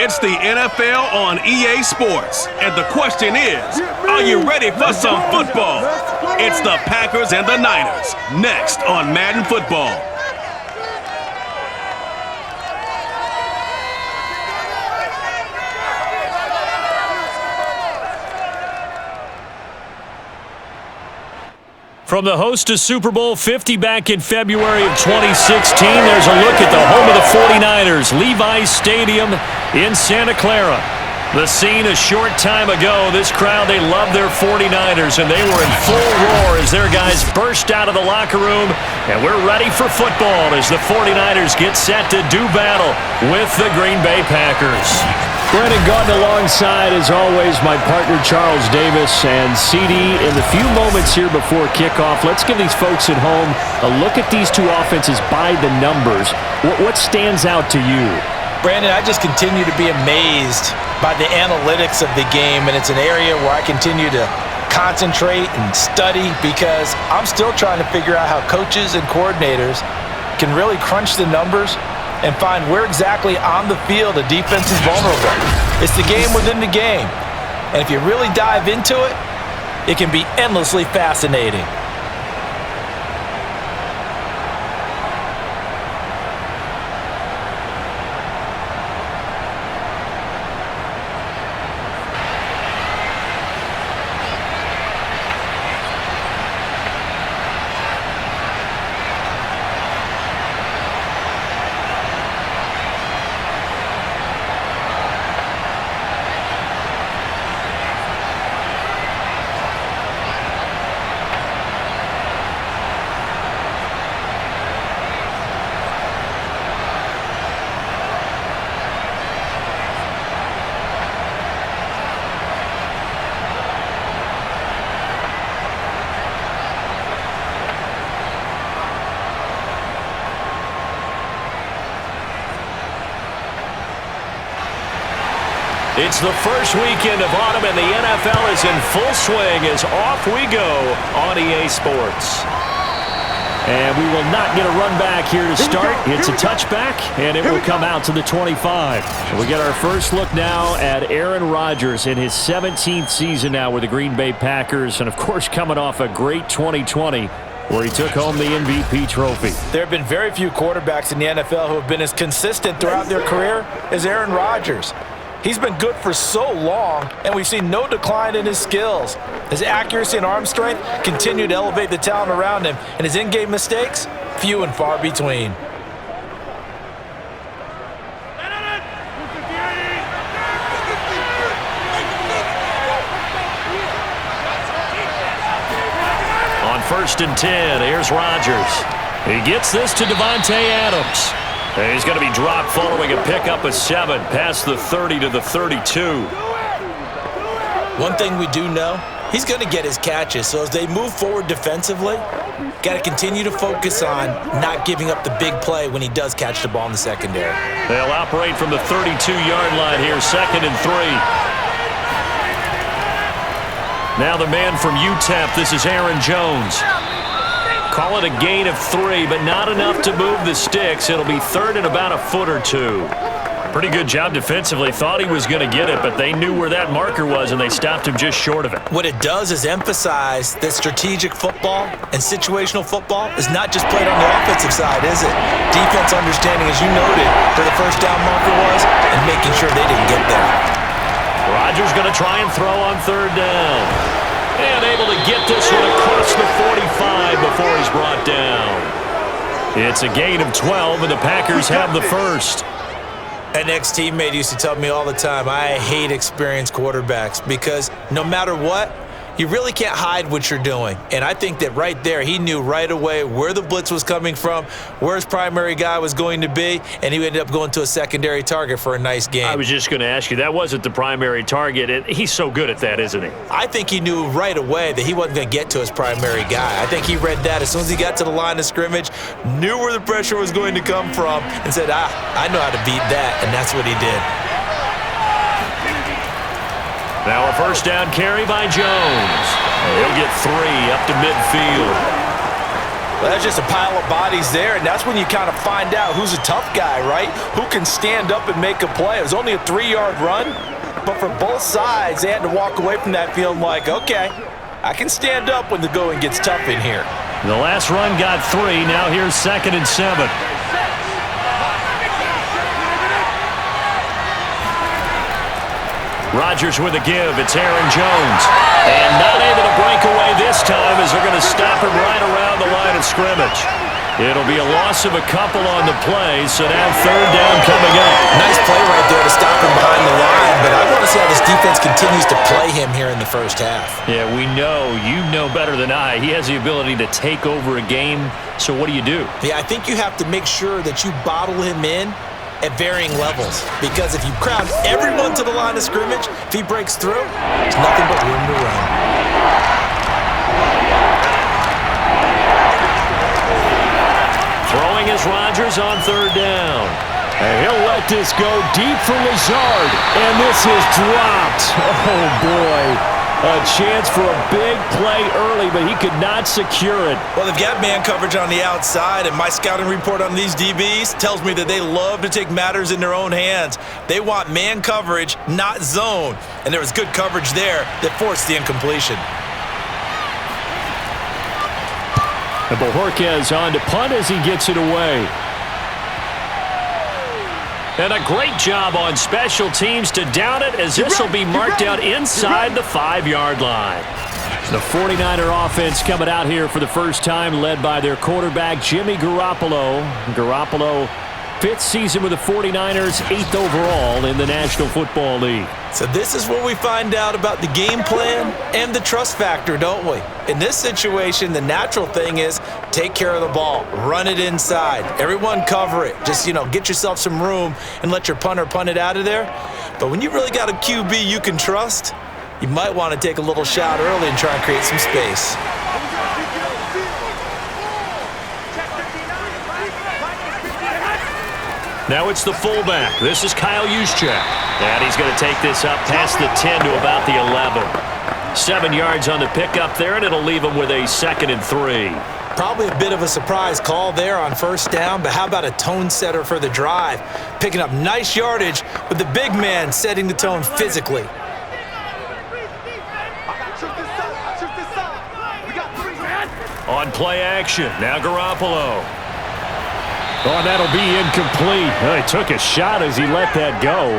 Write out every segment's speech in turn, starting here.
It's the NFL on EA Sports, and the question is, are you ready for some football? It's the Packers and the Niners, next on Madden Football. From the host of Super Bowl 50 back in February of 2016, there's a look at the home of the 49ers, Levi's Stadium in Santa Clara. The scene a short time ago, this crowd, they love their 49ers, and they were in full roar as their guys burst out of the locker room, and we're ready for football as the 49ers get set to do battle with the Green Bay Packers. Brennan Gaudin alongside, as always, my partner Charles Davis. And CD, in the few moments here before kickoff, let's give these folks at home a look at these two offenses by the numbers. What stands out to you? Brandon, I just continue to be amazed by the analytics of the game, and it's an area where I continue to concentrate and study because I'm still trying to figure out how coaches and coordinators can really crunch the numbers and find where exactly on the field a defense is vulnerable. It's the game within the game. And if you really dive into it, it can be endlessly fascinating. It's the first weekend of autumn, and the NFL is in full swing as off we go on EA Sports. And we will not get a run back here to start. It's a touchback, and it will come out to the 25. And we get our first look now at Aaron Rodgers in his 17th season now with the Green Bay Packers, and, of course, coming off a great 2020 where he took home the MVP trophy. There have been very few quarterbacks in the NFL who have been as consistent throughout their career as Aaron Rodgers. He's been good for so long, and we've seen no decline in his skills. His accuracy and arm strength continue to elevate the talent around him, and his in-game mistakes, few and far between. On 1st and 10, here's Rodgers. He gets this to Davante Adams. And he's going to be dropped following a pickup of 7 past the 30 to the 32. One thing we do know, he's going to get his catches. So as they move forward defensively, got to continue to focus on not giving up the big play when he does catch the ball in the secondary. They'll operate from the 32-yard line here, 2nd and 3. Now the man from UTEP, this is Aaron Jones. Call it a gain of 3, but not enough to move the sticks. It'll be 3rd and about a foot or 2. Pretty good job defensively. Thought he was going to get it, but they knew where that marker was, and they stopped him just short of it. What it does is emphasize that strategic football and situational football is not just played on the offensive side, is it? Defense understanding, as you noted, where the first down marker was and making sure they didn't get there. Rodgers going to try and throw on 3rd down. And able to get this one across the 45 before he's brought down. It's a gain of 12, and the Packers have the first. An ex-teammate used to tell me all the time, I hate experienced quarterbacks because no matter what, you really can't hide what you're doing. And I think that right there, he knew right away where the blitz was coming from, where his primary guy was going to be, and he ended up going to a secondary target for a nice game. I was just going to ask you, that wasn't the primary target, and he's so good at that, isn't he? I think he knew right away that he wasn't going to get to his primary guy. I think he read that as soon as he got to the line of scrimmage, knew where the pressure was going to come from, and said, I know how to beat that, and that's what he did. Now a 1st down carry by Jones. He'll get 3 up to midfield. Well, that's just a pile of bodies there, and that's when you kind of find out who's a tough guy, right? Who can stand up and make a play. It was only a 3-yard run, but for both sides, they had to walk away from that field like, okay, I can stand up when the going gets tough in here. The last run got 3. Now here's 2nd and 7. Rodgers with a give. It's Aaron Jones. And not able to break away this time as they're going to stop him right around the line of scrimmage. It'll be a loss of a couple on the play, so now 3rd down coming up. Nice play right there to stop him behind the line, but I want to see how this defense continues to play him here in the first half. Yeah, we know. You know better than I. He has the ability to take over a game, so what do you do? Yeah, I think you have to make sure that you bottle him in at varying levels, because if you crowd everyone to the line of scrimmage, if he breaks through, there's nothing but room to run. Throwing is Rodgers on 3rd down. And he'll let this go deep for Lazard, and this is dropped. Oh, boy. A chance for a big play early, but he could not secure it. Well, they've got man coverage on the outside, and my scouting report on these DBs tells me that they love to take matters in their own hands. They want man coverage, not zone. And there was good coverage there that forced the incompletion. And Bojorquez on to punt as he gets it away. And a great job on special teams to down it, as this will be marked out inside the 5-yard line. The 49er offense coming out here for the first time, led by their quarterback, Jimmy Garoppolo. Garoppolo, 5th season with the 49ers, 8th overall in the National Football League. So this is where we find out about the game plan and the trust factor, don't we? In this situation, the natural thing is take care of the ball, run it inside, everyone cover it. Just, get yourself some room and let your punter punt it out of there. But when you really got a QB you can trust, you might want to take a little shot early and try and create some space. Now it's the fullback. This is Kyle Juszczyk. And he's going to take this up past the 10 to about the 11. 7 yards on the pickup there, and it'll leave him with a 2nd and 3. Probably a bit of a surprise call there on 1st down, but how about a tone setter for the drive? Picking up nice yardage with the big man setting the tone physically. On play action, now Garoppolo. Oh, that'll be incomplete. Well, he took a shot as he let that go.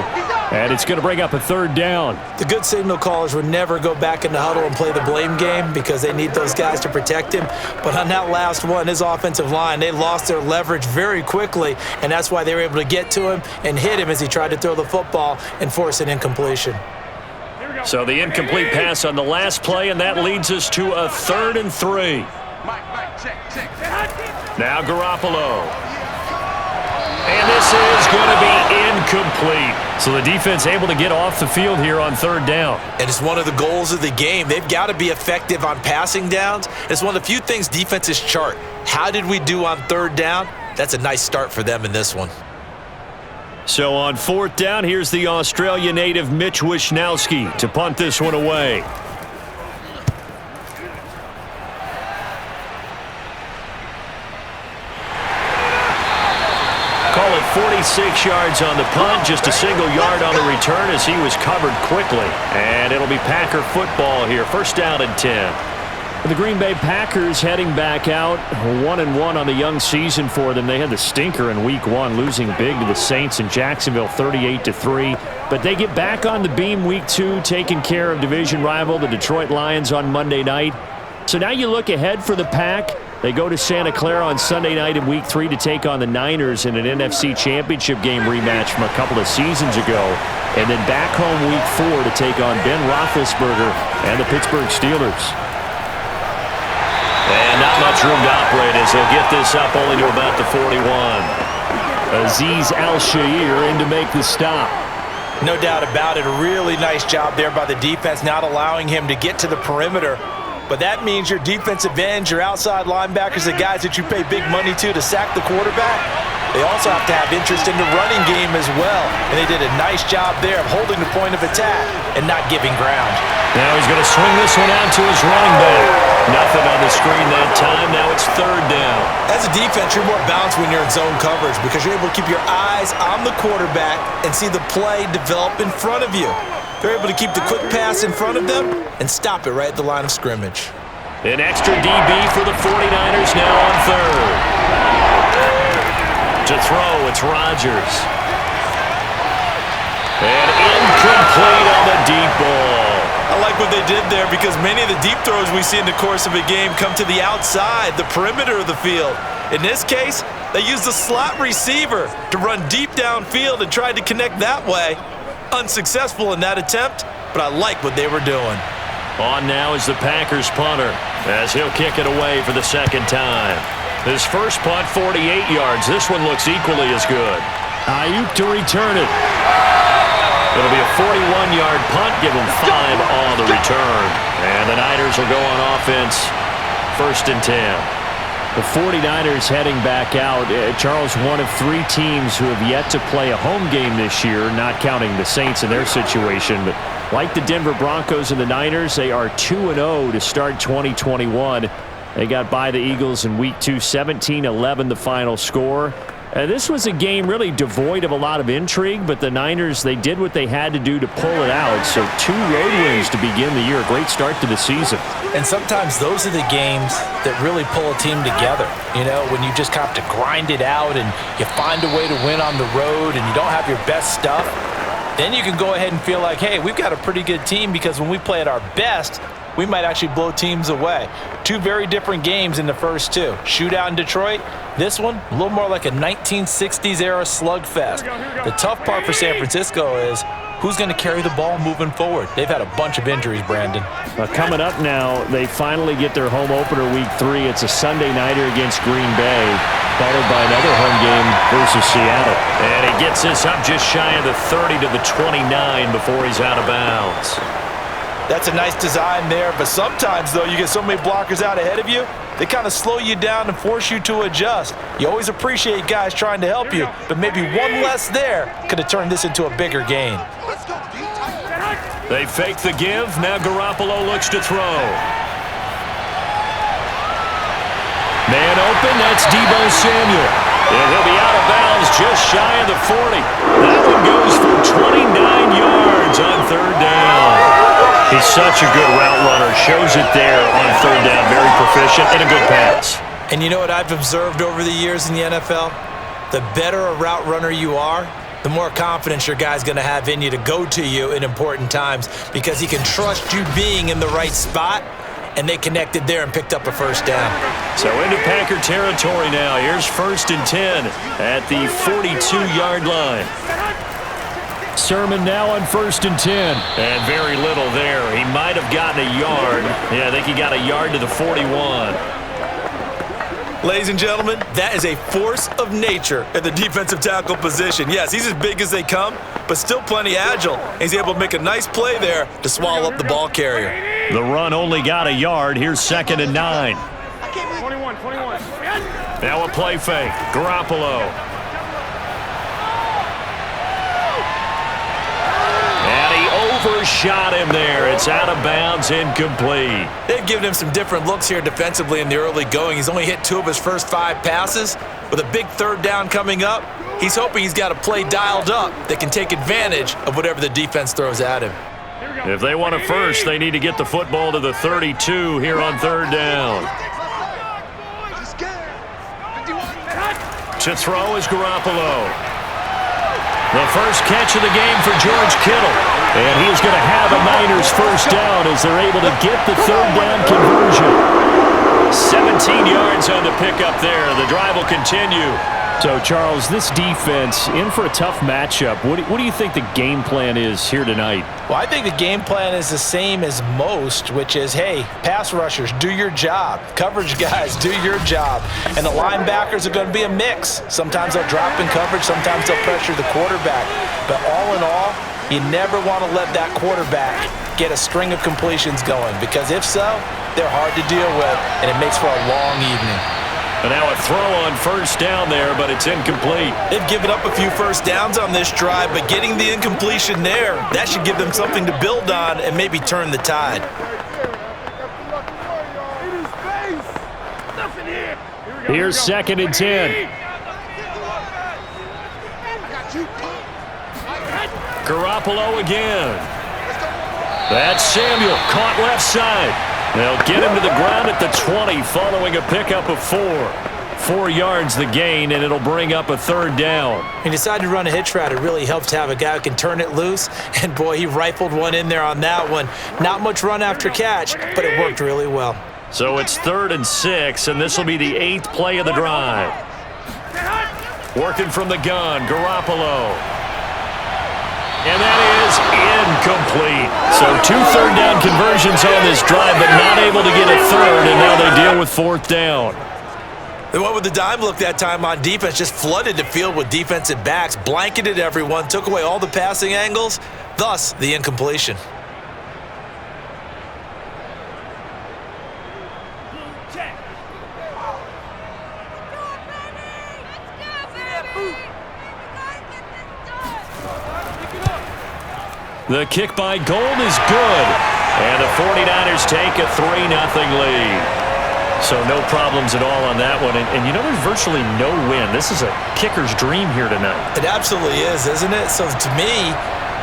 And it's going to bring up a 3rd down. The good signal callers would never go back in the huddle and play the blame game because they need those guys to protect him. But on that last one, his offensive line, they lost their leverage very quickly, and that's why they were able to get to him and hit him as he tried to throw the football and force an incompletion. So the incomplete pass on the last play, and that leads us to a 3rd and 3. Now Garoppolo. And this is going to be incomplete. So the defense able to get off the field here on 3rd down. And it's one of the goals of the game. They've got to be effective on passing downs. It's one of the few things defenses chart. How did we do on 3rd down? That's a nice start for them in this one. So on 4th down, here's the Australia native Mitch Wishnowsky to punt this one away. Call it 46 yards on the punt, just a single yard on the return as he was covered quickly. And it'll be Packer football here, 1st down and 10. The Green Bay Packers heading back out, 1-1 on the young season for them. They had the stinker in Week 1, losing big to the Saints in Jacksonville, 38-3. But they get back on the beam Week 2, taking care of division rival, the Detroit Lions, on Monday night. So now you look ahead for the Pack. They go to Santa Clara on Sunday night in Week 3 to take on the Niners in an NFC Championship game rematch from a couple of seasons ago. And then back home Week 4 to take on Ben Roethlisberger and the Pittsburgh Steelers. And not much room to operate as they'll get this up only to about the 41. Azeez Al-Shaair in to make the stop. No doubt about it. A really nice job there by the defense, not allowing him to get to the perimeter. But that means your defensive ends, your outside linebackers, the guys that you pay big money to sack the quarterback, they also have to have interest in the running game as well. And they did a nice job there of holding the point of attack and not giving ground. Now he's going to swing this one out to his running back. Nothing on the screen that time. Now it's third down. As a defense, you're more balanced when you're in zone coverage because you're able to keep your eyes on the quarterback and see the play develop in front of you. They're able to keep the quick pass in front of them and stop it right at the line of scrimmage. An extra DB for the 49ers now on third. To throw, it's Rodgers. And incomplete on the deep ball. I like what they did there because many of the deep throws we see in the course of a game come to the outside, the perimeter of the field. In this case, they used the slot receiver to run deep downfield and tried to connect that way. Unsuccessful in that attempt, but I like what they were doing. On now is the Packers punter as he'll kick it away for the second time. His first punt, 48 yards. This one looks equally as good. Ayuk to return it. It'll be a 41-yard punt, give him 5 on the return. And the Niners will go on offense, 1st and 10. The 49ers heading back out. Charles, one of 3 teams who have yet to play a home game this year, not counting the Saints in their situation. But like the Denver Broncos and the Niners, they are 2-0 to start 2021. They got by the Eagles in Week 2, 17-11 the final score. This was a game really devoid of a lot of intrigue, but the Niners, they did what they had to do to pull it out. So 2 road wins to begin the year. A great start to the season. And sometimes those are the games that really pull a team together. You know, when you just have to grind it out and you find a way to win on the road and you don't have your best stuff, then you can go ahead and feel like, hey, we've got a pretty good team because when we play at our best, we might actually blow teams away. 2 very different games in the first 2. Shootout in Detroit. This one, a little more like a 1960s-era slugfest. The tough part for San Francisco is who's going to carry the ball moving forward. They've had a bunch of injuries, Brandon. Coming up now, they finally get their home opener Week 3. It's a Sunday nighter against Green Bay, followed by another home game versus Seattle. And he gets this up just shy of the 30 to the 29 before he's out of bounds. That's a nice design there, but sometimes, though, you get so many blockers out ahead of you, they kind of slow you down and force you to adjust. You always appreciate guys trying to help you, but maybe one less there could have turned this into a bigger gain. They fake the give. Now Garoppolo looks to throw. Man open, that's Deebo Samuel. And he'll be out of bounds just shy of the 40. That one goes for 29 yards on 3rd down. He's such a good route runner. Shows it there on 3rd down. Very proficient and a good pass. And you know what I've observed over the years in the NFL? The better a route runner you are, the more confidence your guy's going to have in you to go to you in important times because he can trust you being in the right spot, and they connected there and picked up a 1st down. So into Packer territory now. Here's 1st and 10 at the 42-yard line. Sermon now on 1st and 10. And very little there. He might have gotten a yard. Yeah, I think he got a yard to the 41. Ladies and gentlemen, that is a force of nature at the defensive tackle position. Yes, he's as big as they come, but still plenty agile. He's able to make a nice play there to swallow up the ball carrier. The run only got a yard. Here's 2nd and 9. 21. Now a play fake. Garoppolo. Overshot him there. It's out of bounds, incomplete. They've given him some different looks here defensively in the early going. He's only hit 2 of his first 5 passes. With a big 3rd down coming up, he's hoping he's got a play dialed up that can take advantage of whatever the defense throws at him. If they want a first, they need to get the football to the 32 here on 3rd down. To throw is Garoppolo. The first catch of the game for George Kittle. And he is going to have a Niners 1st down as they're able to get the 3rd down conversion. 17 yards on the pickup there. The drive will continue. So, Charles, this defense in for a tough matchup. What do you think the game plan is here tonight? Well, I think the game plan is the same as most, which is, hey, pass rushers, do your job. Coverage guys, do your job. And the linebackers are going to be a mix. Sometimes they'll drop in coverage. Sometimes they'll pressure the quarterback. But all in all, you never want to let that quarterback get a string of completions going, because if so, they're hard to deal with, and it makes for a long evening. And now a throw on 1st down there, but it's incomplete. They've given up a few 1st downs on this drive, but getting the incompletion there, that should give them something to build on and maybe turn the tide. Here's 2nd and 10. Garoppolo again. That's Samuel, caught left side. They'll get him to the ground at the 20 following a pickup of 4. 4 yards the gain, and it'll bring up a 3rd down. He decided to run a hitch route. It really helps to have a guy who can turn it loose, and boy, he rifled one in there on that one. Not much run after catch, but it worked really well. So it's 3rd and 6, and this will be the 8th play of the drive. Working from the gun, Garoppolo. And that is incomplete. So 2 third-down conversions on this drive, but not able to get a 3rd, and now they deal with 4th down. They went with the dime look that time on defense, just flooded the field with defensive backs, blanketed everyone, took away all the passing angles, thus the incompletion. The kick by Gold is good, and the 49ers take a 3-0 lead. So no problems at all on that one. And you know, there's virtually no win. This is a kicker's dream here tonight. It absolutely is, isn't it? So to me,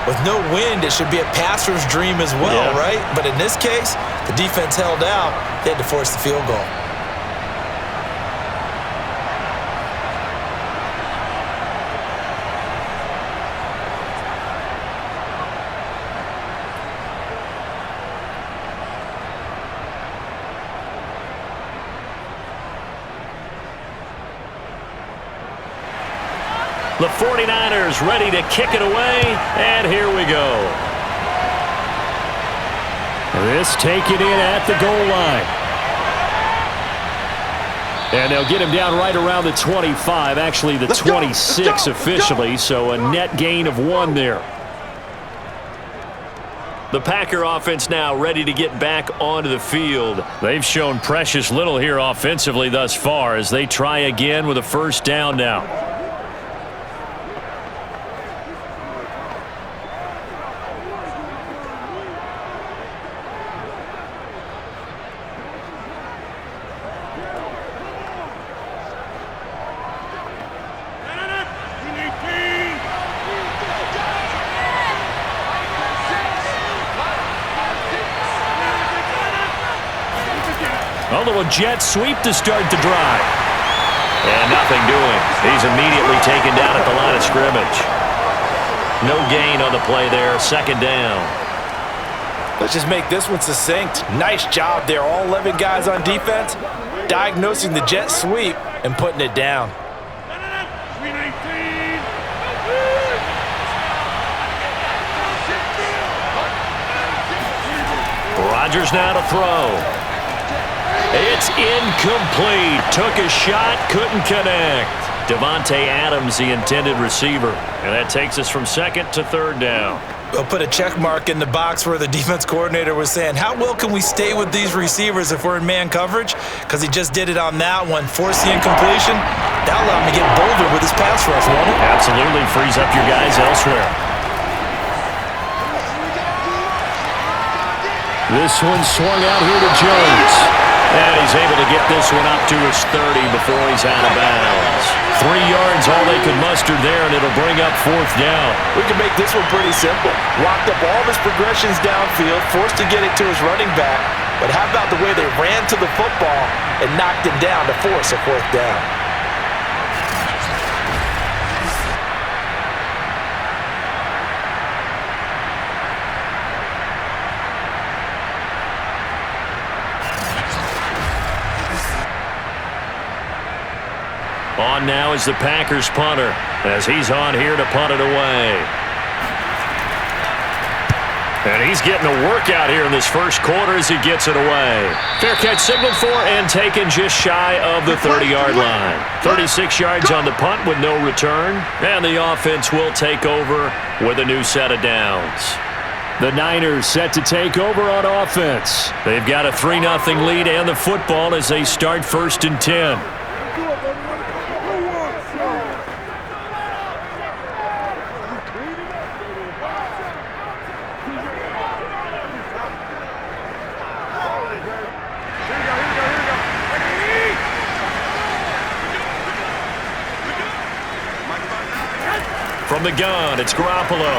with no wind, it should be a passer's dream as well, right? But in this case, the defense held out. They had to force the field goal. The 49ers ready to kick it away, and here we go. This taken in at the goal line. And they'll get him down right around the 25, actually the 26 officially, so a net gain of 1 there. The Packer offense now ready to get back onto the field. They've shown precious little here offensively thus far as they try again with a 1st down now. A little jet sweep to start the drive. And nothing doing. He's immediately taken down at the line of scrimmage. No gain on the play there. 2nd down. Let's just make this one succinct. Nice job there. All 11 guys on defense diagnosing the jet sweep and putting it down. Rodgers now to throw. It's incomplete. Took a shot, couldn't connect. Devontae Adams, the intended receiver. And that takes us from 2nd to 3rd down. We'll put a check mark in the box where the defense coordinator was saying, how well can we stay with these receivers if we're in man coverage? Because he just did it on that one. Force the incompletion. That allowed him to get bolder with his pass rush, won't it? Absolutely. Frees up your guys elsewhere. This one swung out here to Jones. And he's able to get this one up to his 30 before he's out of bounds. 3 yards, all they could muster there, and it'll bring up 4th down. We can make this one pretty simple. Locked up all of his progressions downfield, forced to get it to his running back. But how about the way they ran to the football and knocked him down to force a 4th down? On now is the Packers punter as he's on here to punt it away. And he's getting a workout here in this 1st quarter as he gets it away. Fair catch signaled for and taken just shy of the 30-yard line. 36 yards on the punt with no return. And the offense will take over with a new set of downs. The Niners set to take over on offense. They've got a 3-0 lead and the football as they start 1st and 10. From the gun, it's Garoppolo.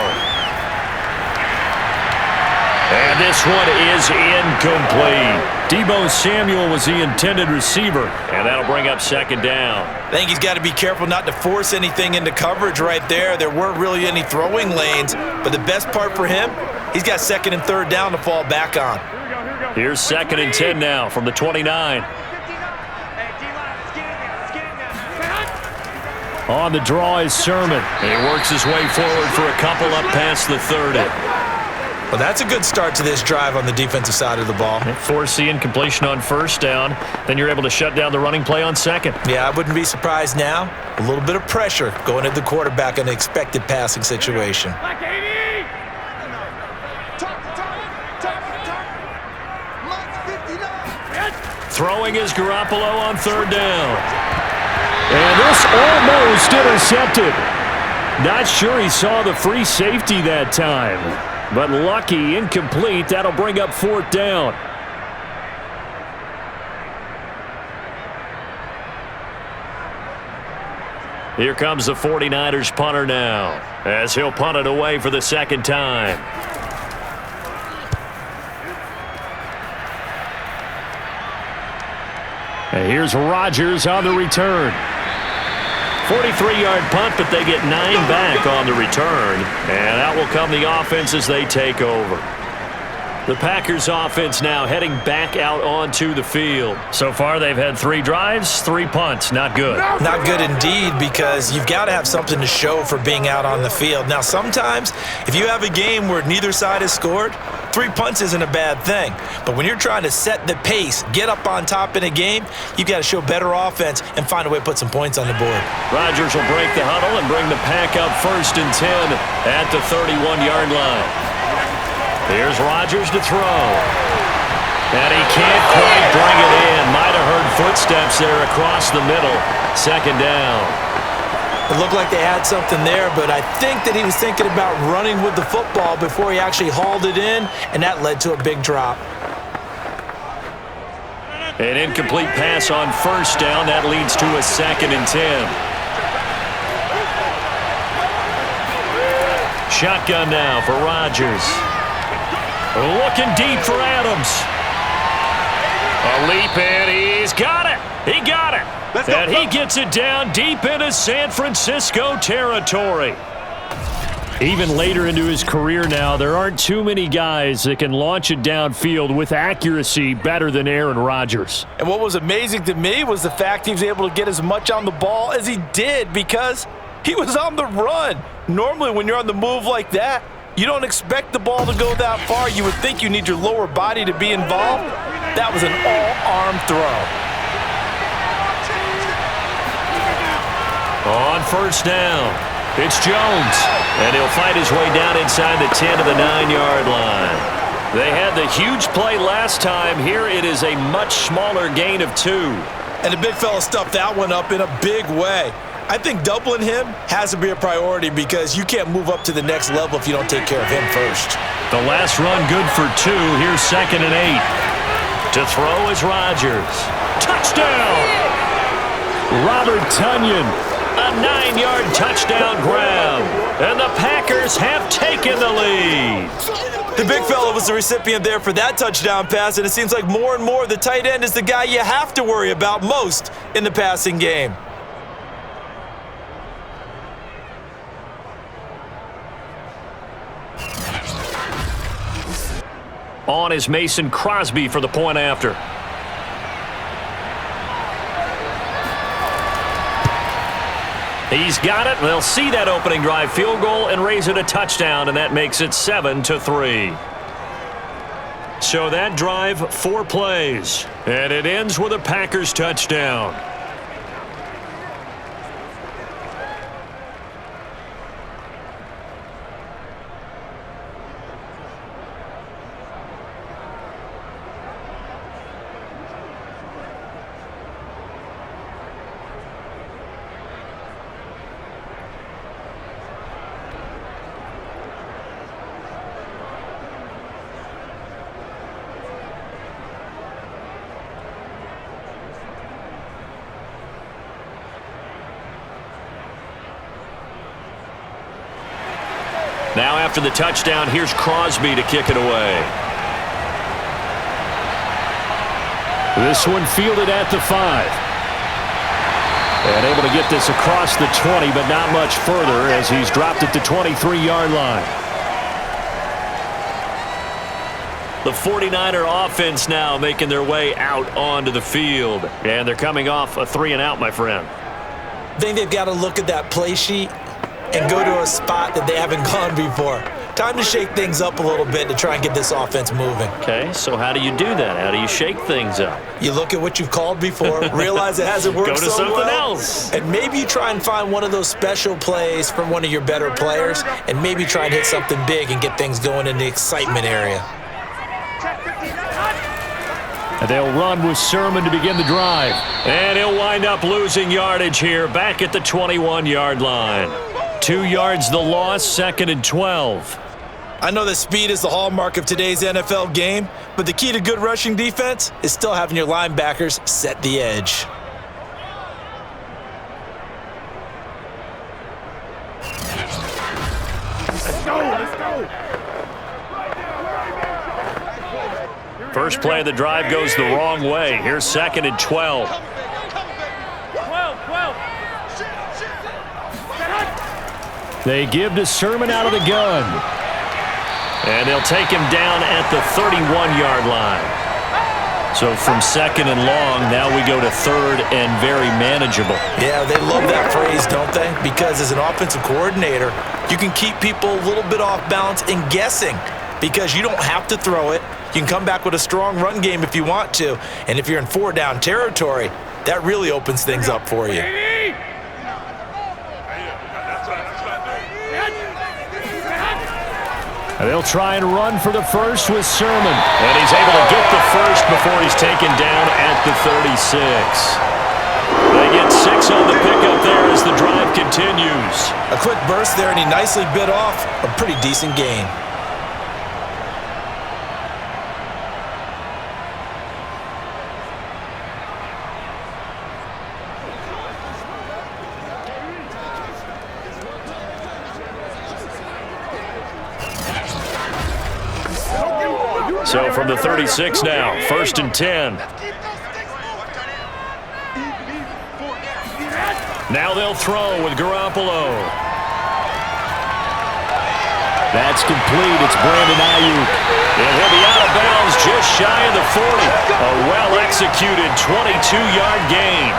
And this one is incomplete. Deebo Samuel was the intended receiver, and that'll bring up second down. I think he's got to be careful not to force anything into coverage right there. There weren't really any throwing lanes, but the best part for him, he's got second and third down to fall back on. Here's second and 10 now from the 29. On the draw is Sermon. And he works his way forward for a couple up past the 30. Well, that's a good start to this drive on the defensive side of the ball. Force the incompletion on first down. Then you're able to shut down the running play on second. Yeah, I wouldn't be surprised now. A little bit of pressure going at the quarterback in an expected passing situation. Throwing is Garoppolo on third down. And this almost intercepted. Not sure he saw the free safety that time. But lucky, incomplete. That'll bring up fourth down. Here comes the 49ers punter now, as he'll punt it away for the second time. And here's Rodgers on the return. 43-yard punt, but they get 9 back on the return. And out will come the offense as they take over. The Packers offense now heading back out onto the field. So far, they've had 3 drives, 3 punts. Not good. Not good indeed, because you've got to have something to show for being out on the field. Now, sometimes, if you have a game where neither side has scored, 3 punts isn't a bad thing. But when you're trying to set the pace, get up on top in a game, you've got to show better offense and find a way to put some points on the board. Rodgers will break the huddle and bring the pack up first and 10 at the 31-yard line. Here's Rodgers to throw. And he can't quite bring it in. Might have heard footsteps there across the middle. Second down. It looked like they had something there, but I think that he was thinking about running with the football before he actually hauled it in, and that led to a big drop. An incomplete pass on first down. That leads to a second and 10. Shotgun now for Rodgers. Looking deep for Adams. A leap, and he's got it. He got it. And he gets it down deep into San Francisco territory. Even later into his career now, there aren't too many guys that can launch it downfield with accuracy better than Aaron Rodgers. And what was amazing to me was the fact he was able to get as much on the ball as he did because he was on the run. Normally, when you're on the move like that, you don't expect the ball to go that far. You would think you need your lower body to be involved. That was an all-arm throw. On first down, it's Jones. And he'll fight his way down inside the 10 to the 9-yard line. They had the huge play last time. Here it is a much smaller gain of 2. And the big fella stuffed that one up in a big way. I think doubling him has to be a priority because you can't move up to the next level if you don't take care of him first. The last run good for 2. Here's second and 8. To throw is Rodgers. Touchdown! Robert Tonyan. A 9-yard touchdown grab. And the Packers have taken the lead. The big fella was the recipient there for that touchdown pass, and it seems like more and more the tight end is the guy you have to worry about most in the passing game. On is Mason Crosby for the point after. He's got it. They'll see that opening drive field goal and raise it a touchdown, and that makes it 7-3. So that drive, 4 plays, and it ends with a Packers touchdown. Now after the touchdown, here's Crosby to kick it away. This one fielded at the 5. And able to get this across the 20, but not much further as he's dropped at the 23-yard line. The 49er offense now making their way out onto the field. And they're coming off a 3-and-out, my friend. I think they've got to look at that play sheet and go to a spot that they haven't gone before. Time to shake things up a little bit to try and get this offense moving. Okay, so how do you do that? How do you shake things up? You look at what you've called before, realize it hasn't worked so well. Go to something else. And maybe you try and find one of those special plays from one of your better players, and maybe try and hit something big and get things going in the excitement area. And they'll run with Sermon to begin the drive. And he'll wind up losing yardage here, back at the 21-yard line. 2 yards the loss, 2nd and 12. I know that speed is the hallmark of today's NFL game, but the key to good rushing defense is still having your linebackers set the edge. Let's go. First play of the drive goes the wrong way. Here's 2nd and 12. They give to Sermon out of the gun. And they'll take him down at the 31-yard line. So from 2nd and long, now we go to 3rd and very manageable. Yeah, they love that phrase, don't they? Because as an offensive coordinator, you can keep people a little bit off balance and guessing because you don't have to throw it. You can come back with a strong run game if you want to. And if you're in 4-down territory, that really opens things up for you. They'll try and run for the first with Sermon. And he's able to get the first before he's taken down at the 36. They get 6 on the pickup there as the drive continues. A quick burst there, and he nicely bit off a pretty decent gain. So from the 36 now, 1st and 10. Now they'll throw with Garoppolo. That's complete. It's Brandon Ayuk. And he'll be out of bounds just shy of the 40. A well-executed 22-yard gain.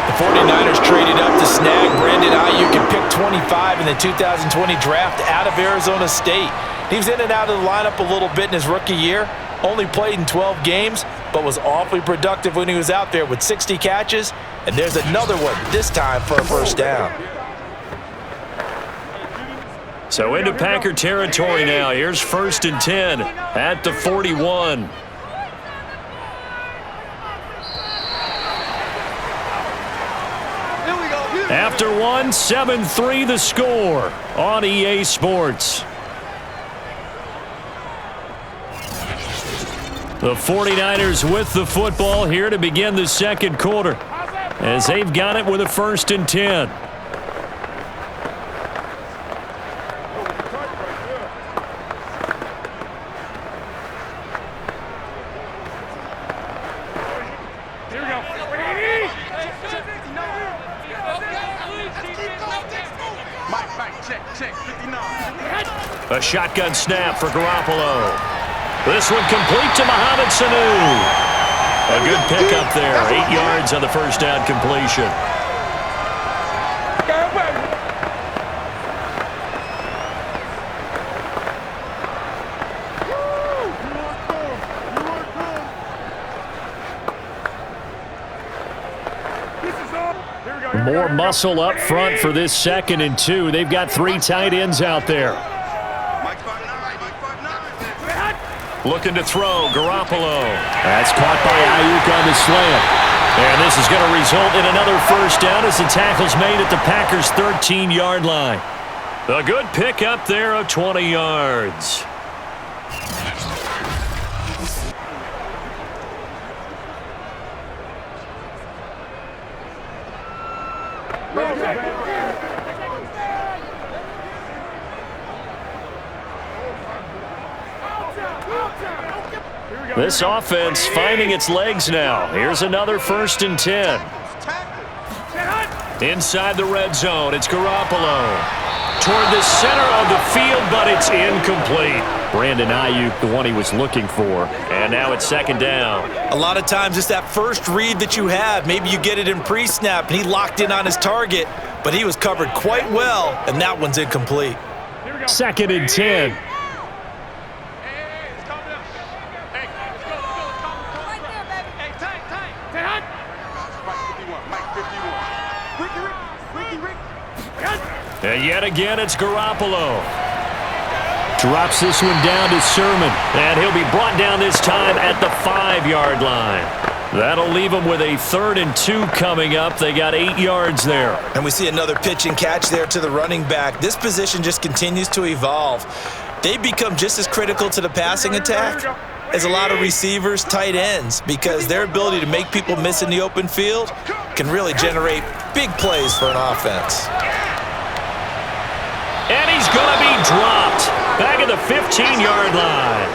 The 49ers traded up to snag Brandon Ayuk and pick 25 in the 2020 draft out of Arizona State. He was in and out of the lineup a little bit in his rookie year, only played in 12 games, but was awfully productive when he was out there with 60 catches, and there's another one, this time for a first down. So into Packer territory now. Here's 1st and 10 at the 41. After one, 7-3 the score on EA Sports. The 49ers with the football here to begin the second quarter as they've got it with a 1st and 10. A shotgun snap for Garoppolo. This one complete to Mohamed Sanu. A good pickup there. 8 yards on the first down completion. More muscle up front for this 2nd and 2. They've got 3 tight ends out there. Looking to throw, Garoppolo. That's caught by Ayuk on the slant. And this is going to result in another first down as the tackle's made at the Packers' 13-yard line. A good pickup there of 20 yards. This offense finding its legs now. Here's another 1st and 10. Inside the red zone, it's Garoppolo. Toward the center of the field, but it's incomplete. Brandon Ayuk, the one he was looking for. And now it's 2nd down. A lot of times it's that first read that you have. Maybe you get it in pre-snap, and he locked in on his target, but he was covered quite well, and that one's incomplete. 2nd and 10. And yet again, it's Garoppolo. Drops this one down to Sermon. And he'll be brought down this time at the 5-yard line. That'll leave them with a 3rd and 2 coming up. They got 8 yards there. And we see another pitch and catch there to the running back. This position just continues to evolve. They become just as critical to the passing attack as a lot of receivers, tight ends, because their ability to make people miss in the open field can really generate big plays for an offense. And he's going to be dropped back at the 15-yard line.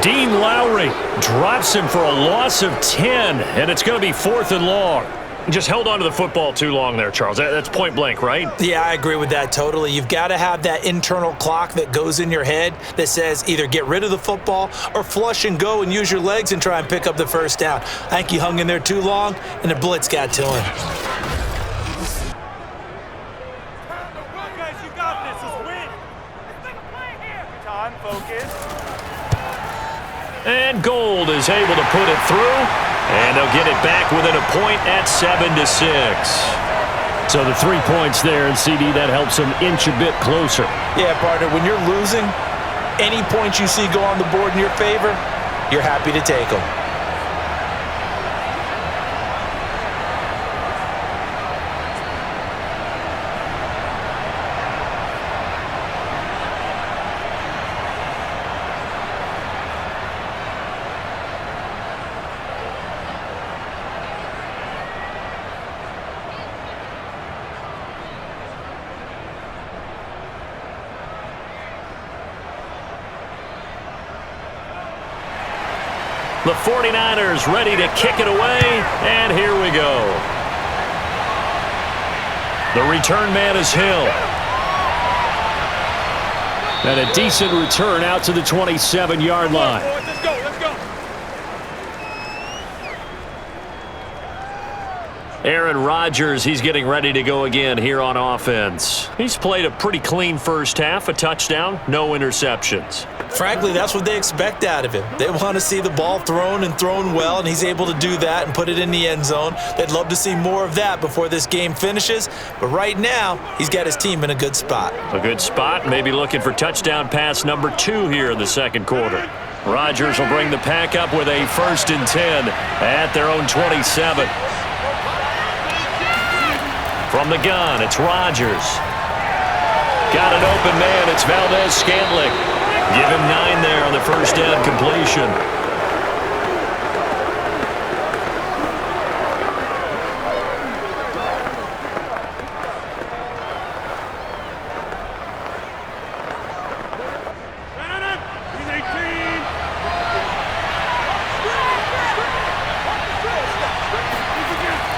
Dean Lowry drops him for a loss of 10, and it's going to be 4th and long. Just held on to the football too long there, Charles. That's point blank, right? Yeah, I agree with that totally. You've got to have that internal clock that goes in your head that says either get rid of the football or flush and go and use your legs and try and pick up the 1st down. I think he hung in there too long, and the blitz got to him. And Gold is able to put it through, and they'll get it back within a point at 7-6. So the 3 points there, and CD, that helps them inch a bit closer. Yeah, partner, when you're losing, any points you see go on the board in your favor, you're happy to take them. The 49ers ready to kick it away, and here we go. The return man is Hill. And a decent return out to the 27-yard line. Let's go, let's go. Aaron Rodgers, he's getting ready to go again here on offense. He's played a pretty clean first half, a touchdown, no interceptions. Frankly, that's what they expect out of him. They want to see the ball thrown and thrown well, and he's able to do that and put it in the end zone. They'd love to see more of that before this game finishes, but right now, he's got his team in a good spot. A good spot, maybe looking for touchdown pass number 2 here in the 2nd quarter. Rodgers will bring the pack up with a 1st and 10 at their own 27. From the gun, it's Rodgers. Got an open man, it's Valdez-Scantling. Give him 9 there on the 1st down completion.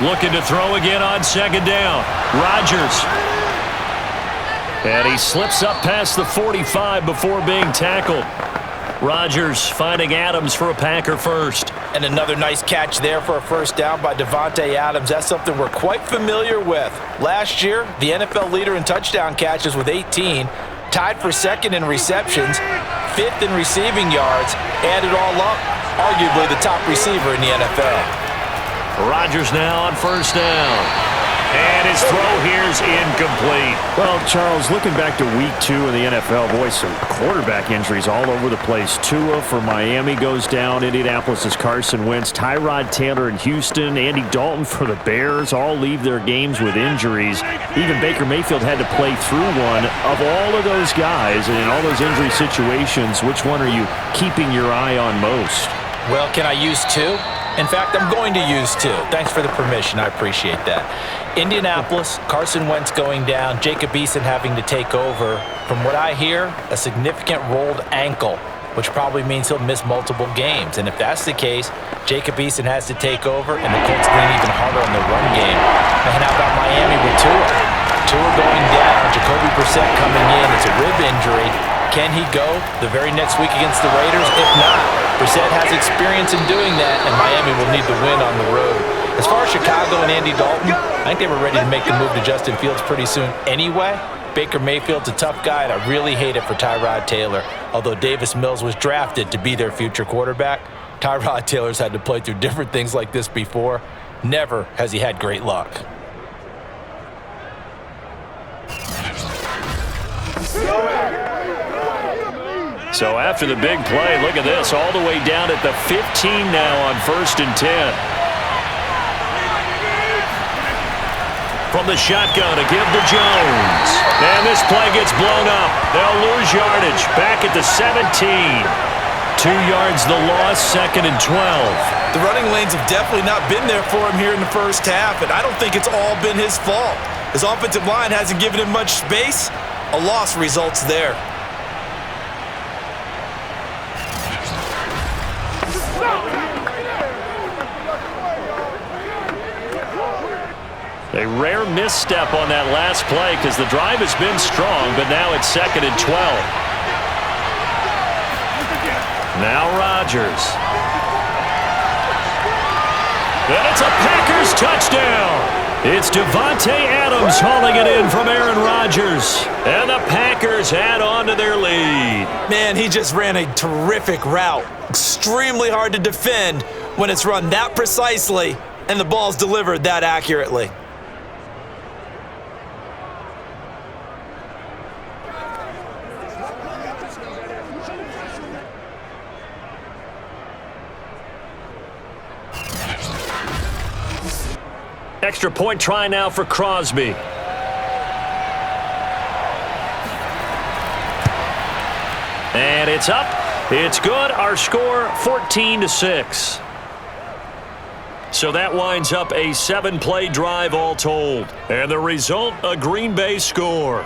Looking to throw again on 2nd down. Rodgers. And he slips up past the 45 before being tackled. Rodgers finding Adams for a Packer first. And another nice catch there for a 1st down by Devontae Adams. That's something we're quite familiar with. Last year, the NFL leader in touchdown catches with 18, tied for 2nd in receptions, 5th in receiving yards, added all up, arguably the top receiver in the NFL. Rodgers now on 1st down. And his throw here is incomplete. Well, Charles, looking back to week 2 in the NFL, boy, some quarterback injuries all over the place. Tua for Miami goes down. Indianapolis' Carson Wentz. Tyrod Taylor in Houston. Andy Dalton for the Bears all leave their games with injuries. Even Baker Mayfield had to play through one. Of all of those guys and in all those injury situations, which one are you keeping your eye on most? Well, can I use 2? In fact, I'm going to use 2. Thanks for the permission. I appreciate that. Indianapolis, Carson Wentz going down, Jacob Eason having to take over. From what I hear, a significant rolled ankle. which probably means he'll miss multiple games. And if that's the case, Jacob Eason has to take over, and the Colts lean even harder on the run game. And how about Miami with Tua? Tua going down, Jacoby Brissett coming in. It's a rib injury. Can he go the very next week against the Raiders? If not, Brissett has experience in doing that, and Miami will need to win on the road. As far as Chicago and Andy Dalton, I think they were ready to make the move to Justin Fields pretty soon anyway. Baker Mayfield's a tough guy, and I really hate it for Tyrod Taylor. Although Davis Mills was drafted to be their future quarterback, Tyrod Taylor's had to play through different things like this before. Never has he had great luck. So after the big play, look at this, all the way down at the 15 now on 1st and 10. From the shotgun to give to Jones. And this play gets blown up. They'll lose yardage. Back at the 17. 2 yards the loss, 2nd and 12. The running lanes have definitely not been there for him here in the first half, and I don't think it's all been his fault. His offensive line hasn't given him much space. A loss results there. A rare misstep on that last play because the drive has been strong, but now it's 2nd and 12. Now Rodgers. And it's a Packers touchdown. It's Devontae Adams hauling it in from Aaron Rodgers. And the Packers add on to their lead. Man, he just ran a terrific route. Extremely hard to defend when it's run that precisely and the ball's delivered that accurately. Extra point try now for Crosby. And it's up. It's good. Our score 14-6. So that winds up a 7-play drive all told. And the result, a Green Bay score.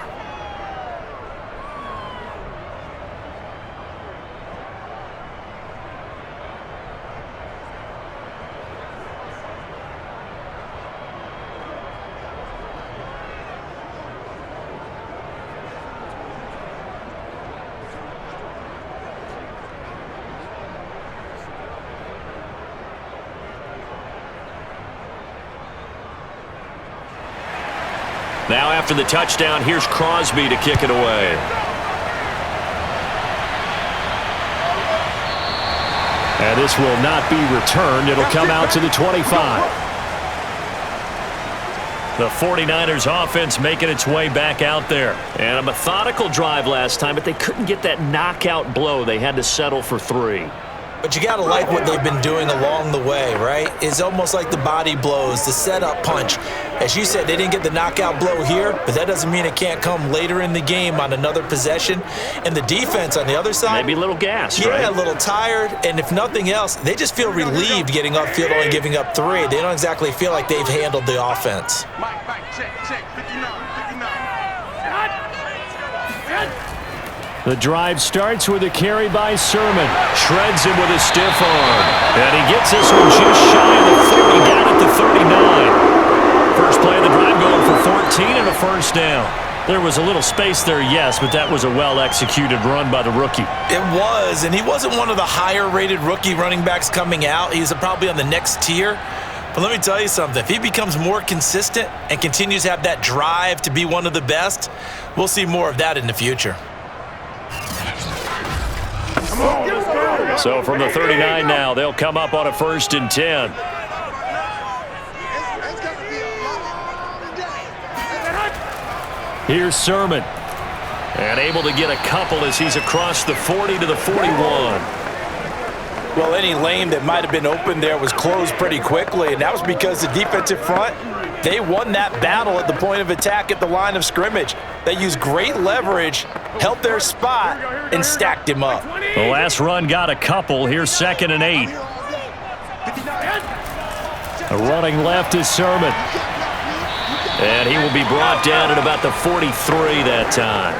Now after the touchdown, here's Crosby to kick it away. And this will not be returned. It'll come out to the 25. The 49ers offense making its way back out there. And a methodical drive last time, but they couldn't get that knockout blow. They had to settle for 3. But you got to like what they've been doing along the way, right? It's almost like the body blows, the setup punch. As you said, they didn't get the knockout blow here, but that doesn't mean it can't come later in the game on another possession. And the defense on the other side, maybe a little gassed, right? Yeah, a little tired. And if nothing else, they just feel relieved getting upfield, only giving up 3. They don't exactly feel like they've handled the offense. Mike, check, 59. The drive starts with a carry by Sermon. Shreds him with a stiff arm. And he gets this one just shy of the 30, down at the 39. First play of the drive going for 14 and a first down. There was a little space there, yes, but that was a well-executed run by the rookie. It was, and he wasn't one of the higher-rated rookie running backs coming out. He's probably on the next tier. But let me tell you something. If he becomes more consistent and continues to have that drive to be one of the best, we'll see more of that in the future. So from the 39 now, they'll come up on a 1st and 10. Here's Sermon. And able to get a couple as he's across the 40 to the 41. Well, any lane that might have been open there was closed pretty quickly, and that was because the defensive front, they won that battle at the point of attack at the line of scrimmage. They used great leverage, held their spot, and stacked him up. The last run got a couple. Here's 2nd and 8. A running left is Sermon. And he will be brought down at about the 43 that time.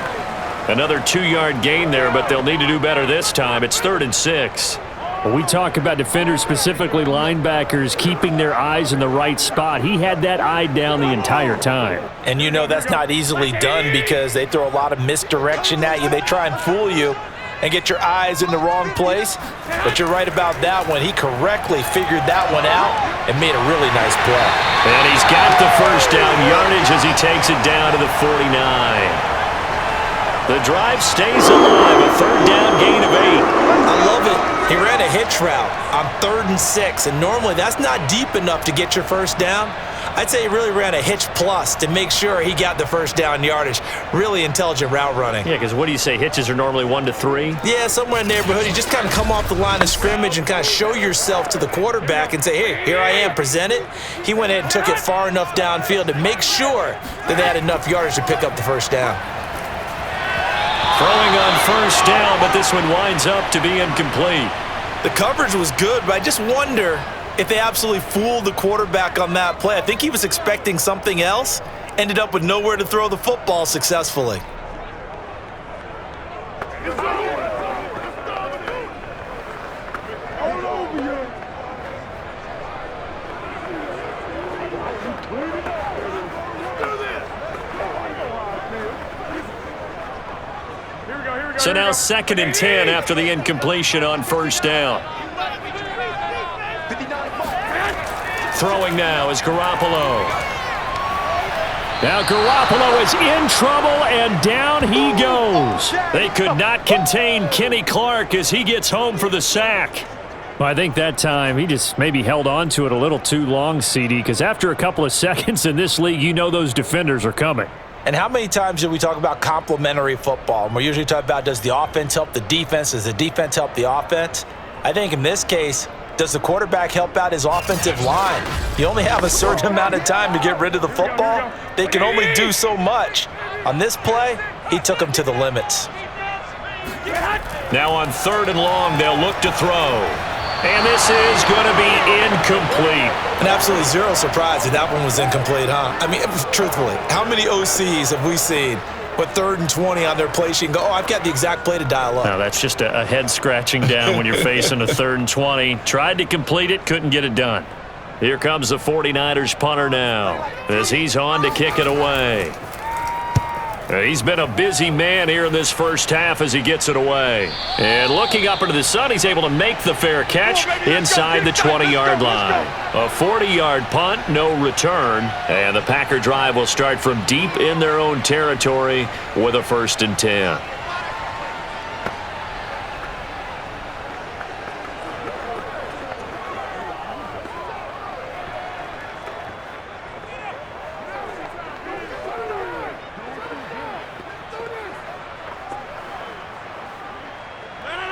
Another 2-yard gain there, but they'll need to do better this time. It's 3rd and 6. When we talk about defenders, specifically linebackers, keeping their eyes in the right spot. He had that eye down the entire time. And you know that's not easily done because they throw a lot of misdirection at you. They try and fool you and get your eyes in the wrong place. But you're right about that one. He correctly figured that one out and made a really nice play. And he's got the first down yardage as he takes it down to the 49. The drive stays alive, a 3rd down gain of 8. I love it. He ran a hitch route on 3rd and 6, and normally that's not deep enough to get your first down. I'd say he really ran a hitch plus to make sure he got the first down yardage. Really intelligent route running. Yeah, because what do you say, hitches are normally 1 to 3? Yeah, somewhere in the neighborhood. You just kind of come off the line of scrimmage and kind of show yourself to the quarterback and say, hey, here I am, present it. He went ahead and took it far enough downfield to make sure that they had enough yardage to pick up the first down. Throwing on first down, but this one winds up to be incomplete. The coverage was good, but I just wonder if they absolutely fooled the quarterback on that play. I think he was expecting something else, ended up with nowhere to throw the football successfully. So now 2nd and 10 after the incompletion on first down. Throwing now is Garoppolo. Now Garoppolo is in trouble, and down he goes. They could not contain Kenny Clark as he gets home for the sack. Well, I think that time he just maybe held on to it a little too long, CD, because after a couple of seconds in this league, you know those defenders are coming. And how many times do we talk about complementary football? And we're usually talking about, does the offense help the defense? Does the defense help the offense? I think in this case, does the quarterback help out his offensive line? You only have a certain amount of time to get rid of the football. They can only do so much. On this play, he took them to the limits. Now on 3rd and long, they'll look to throw. And this is going to be incomplete. And absolutely zero surprise that that one was incomplete, huh? I mean, truthfully, how many OCs have we seen with 3rd and 20 on their play sheet and go, oh, I've got the exact play to dial up? Now, that's just a head scratching down when you're facing a 3rd and 20. Tried to complete it, couldn't get it done. Here comes the 49ers punter now as he's on to kick it away. He's been a busy man here in this first half as he gets it away. And looking up into the sun, he's able to make the fair catch inside the 20-yard line. A 40-yard punt, no return. And the Packer drive will start from deep in their own territory with a 1st and 10.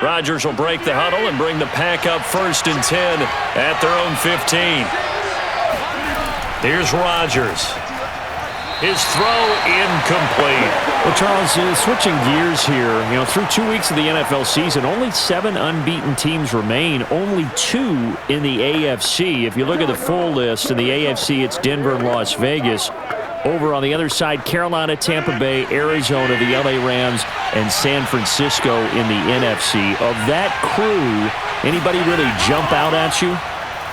Rodgers will break the huddle and bring the Pack up 1st and 10 at their own 15. Here's Rodgers. His throw incomplete. Well, Charles, switching gears here, through 2 weeks of the NFL season, only 7 unbeaten teams remain, only 2 in the AFC. If you look at the full list, in the AFC, it's Denver and Las Vegas. Over on the other side, Carolina, Tampa Bay, Arizona, the LA Rams, and San Francisco in the NFC. Of that crew, anybody really jump out at you?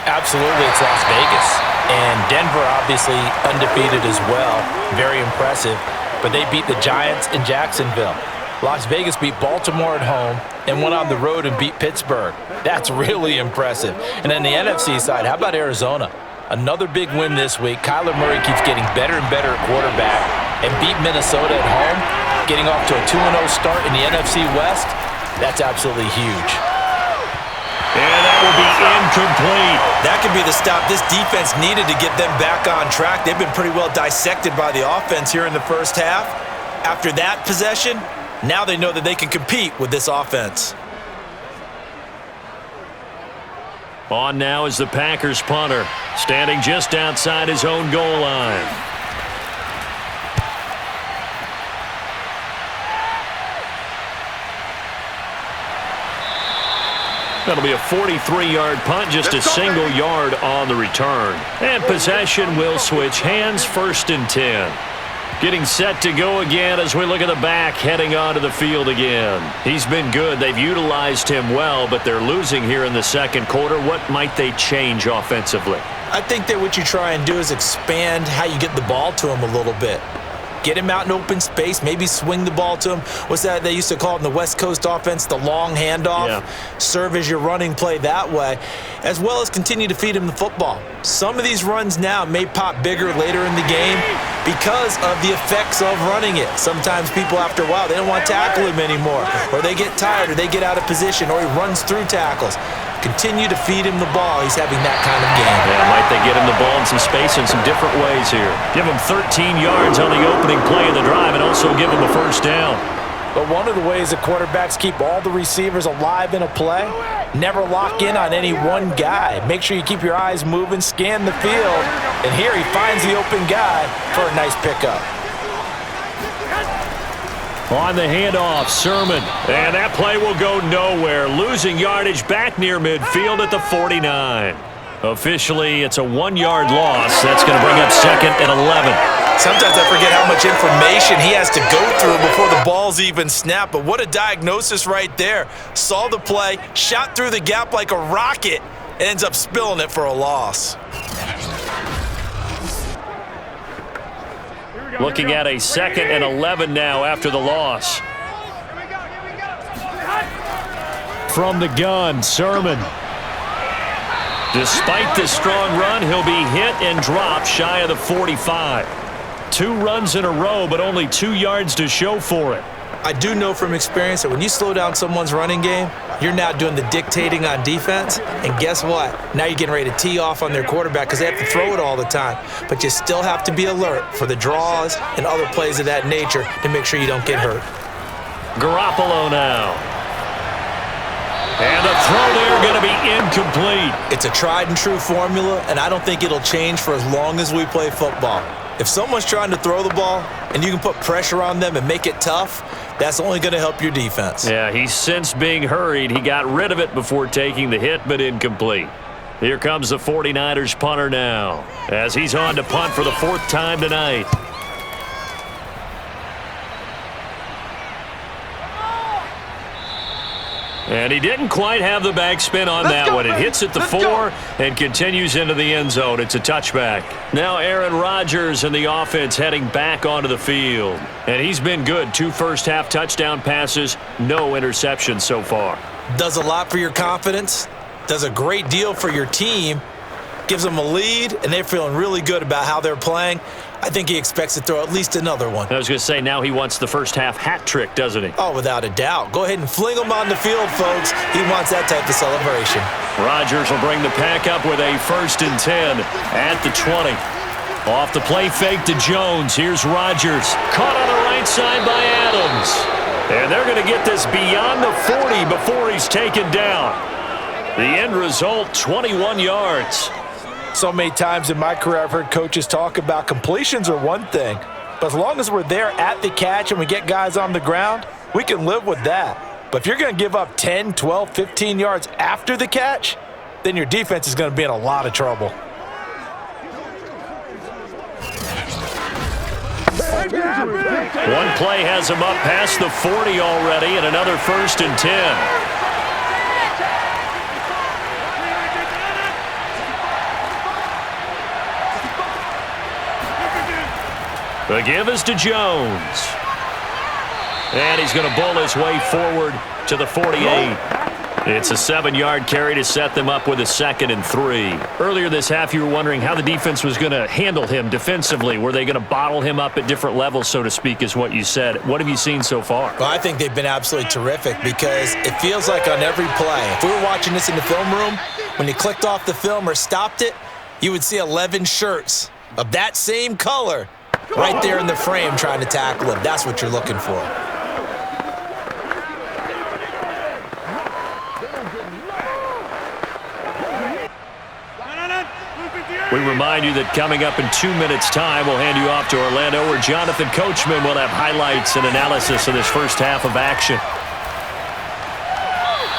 Absolutely, it's Las Vegas. And Denver, obviously, undefeated as well. Very impressive. But they beat the Giants in Jacksonville. Las Vegas beat Baltimore at home and went on the road and beat Pittsburgh. That's really impressive. And then the NFC side, how about Arizona? Another big win this week. Kyler Murray keeps getting better and better at quarterback and beat Minnesota at home, getting off to a 2-0 start in the NFC West. That's absolutely huge. And that will be incomplete. That could be the stop this defense needed to get them back on track. They've been pretty well dissected by the offense here in the first half. After that possession, now they know that they can compete with this offense. On now is the Packers punter, standing just outside his own goal line. That'll be a 43-yard punt, just a single yard on the return. And possession will switch hands, 1st and 10. Getting set to go again as we look at the back heading onto the field again. He's been good. They've utilized him well, but they're losing here in the second quarter. What might they change offensively? I think that what you try and do is expand how you get the ball to him a little bit. Get him out in open space, maybe swing the ball to him. What's that they used to call it in the West Coast offense, the long handoff? Yeah. Serve as your running play that way, as well as continue to feed him the football. Some of these runs now may pop bigger later in the game because of the effects of running it. Sometimes people, after a while, they don't want to tackle him anymore, or they get tired, or they get out of position, or he runs through tackles. Continue to feed him the ball. He's having that kind of game. Yeah, might they get him the ball in some space in some different ways here. Give him 13 yards on the opening play of the drive and also give him a first down. But one of the ways that quarterbacks keep all the receivers alive in a play, never lock in on any one guy. Make sure you keep your eyes moving, scan the field, and here he finds the open guy for a nice pickup. On the handoff, Sermon. And that play will go nowhere. Losing yardage back near midfield at the 49. Officially, it's a 1-yard loss. That's going to bring up 2nd and 11. Sometimes I forget how much information he has to go through before the ball's even snapped. But what a diagnosis right there. Saw the play, shot through the gap like a rocket, and ends up spilling it for a loss. Looking at a 2nd and 11 now after the loss. From the gun, Sermon. Despite the strong run, he'll be hit and dropped shy of the 45. 2 runs in a row, but only 2 yards to show for it. I do know from experience that when you slow down someone's running game, you're now doing the dictating on defense. And guess what? Now you're getting ready to tee off on their quarterback because they have to throw it all the time. But you still have to be alert for the draws and other plays of that nature to make sure you don't get hurt. Garoppolo now. And the throw there going to be incomplete. It's a tried and true formula, and I don't think it'll change for as long as we play football. If someone's trying to throw the ball and you can put pressure on them and make it tough, that's only going to help your defense. Yeah, he's since being hurried. He got rid of it before taking the hit, but incomplete. Here comes the 49ers punter now as he's on to punt for the 4th time tonight. And he didn't quite have the backspin on that one. It hits at the 4 and continues into the end zone. It's a touchback. Now Aaron Rodgers and the offense heading back onto the field. And he's been good. 2 first-half touchdown passes, no interceptions so far. Does a lot for your confidence. Does a great deal for your team. Gives them a lead, and they're feeling really good about how they're playing. I think he expects to throw at least another one. I was going to say, now he wants the first-half hat trick, doesn't he? Oh, without a doubt. Go ahead and fling him on the field, folks. He wants that type of celebration. Rodgers will bring the pack up with a 1st and 10 at the 20. Off the play fake to Jones. Here's Rodgers. Caught on the right side by Adams. And they're going to get this beyond the 40 before he's taken down. The end result, 21 yards. So many times in my career I've heard coaches talk about completions are one thing, but as long as we're there at the catch and we get guys on the ground, we can live with that. But if you're going to give up 10, 12, 15 yards after the catch, then your defense is going to be in a lot of trouble. One play has him up past the 40 already, and another 1st and 10. The give is to Jones. And he's going to bull his way forward to the 48. It's a 7-yard carry to set them up with a 2nd and 3. Earlier this half, you were wondering how the defense was going to handle him defensively. Were they going to bottle him up at different levels, so to speak, is what you said. What have you seen so far? Well, I think they've been absolutely terrific because it feels like on every play, if we were watching this in the film room, when you clicked off the film or stopped it, you would see 11 shirts of that same color right there in the frame trying to tackle him. That's what you're looking for. We remind you that coming up in 2 minutes' time, we'll hand you off to Orlando, where Jonathan Coachman will have highlights and analysis of this first half of action.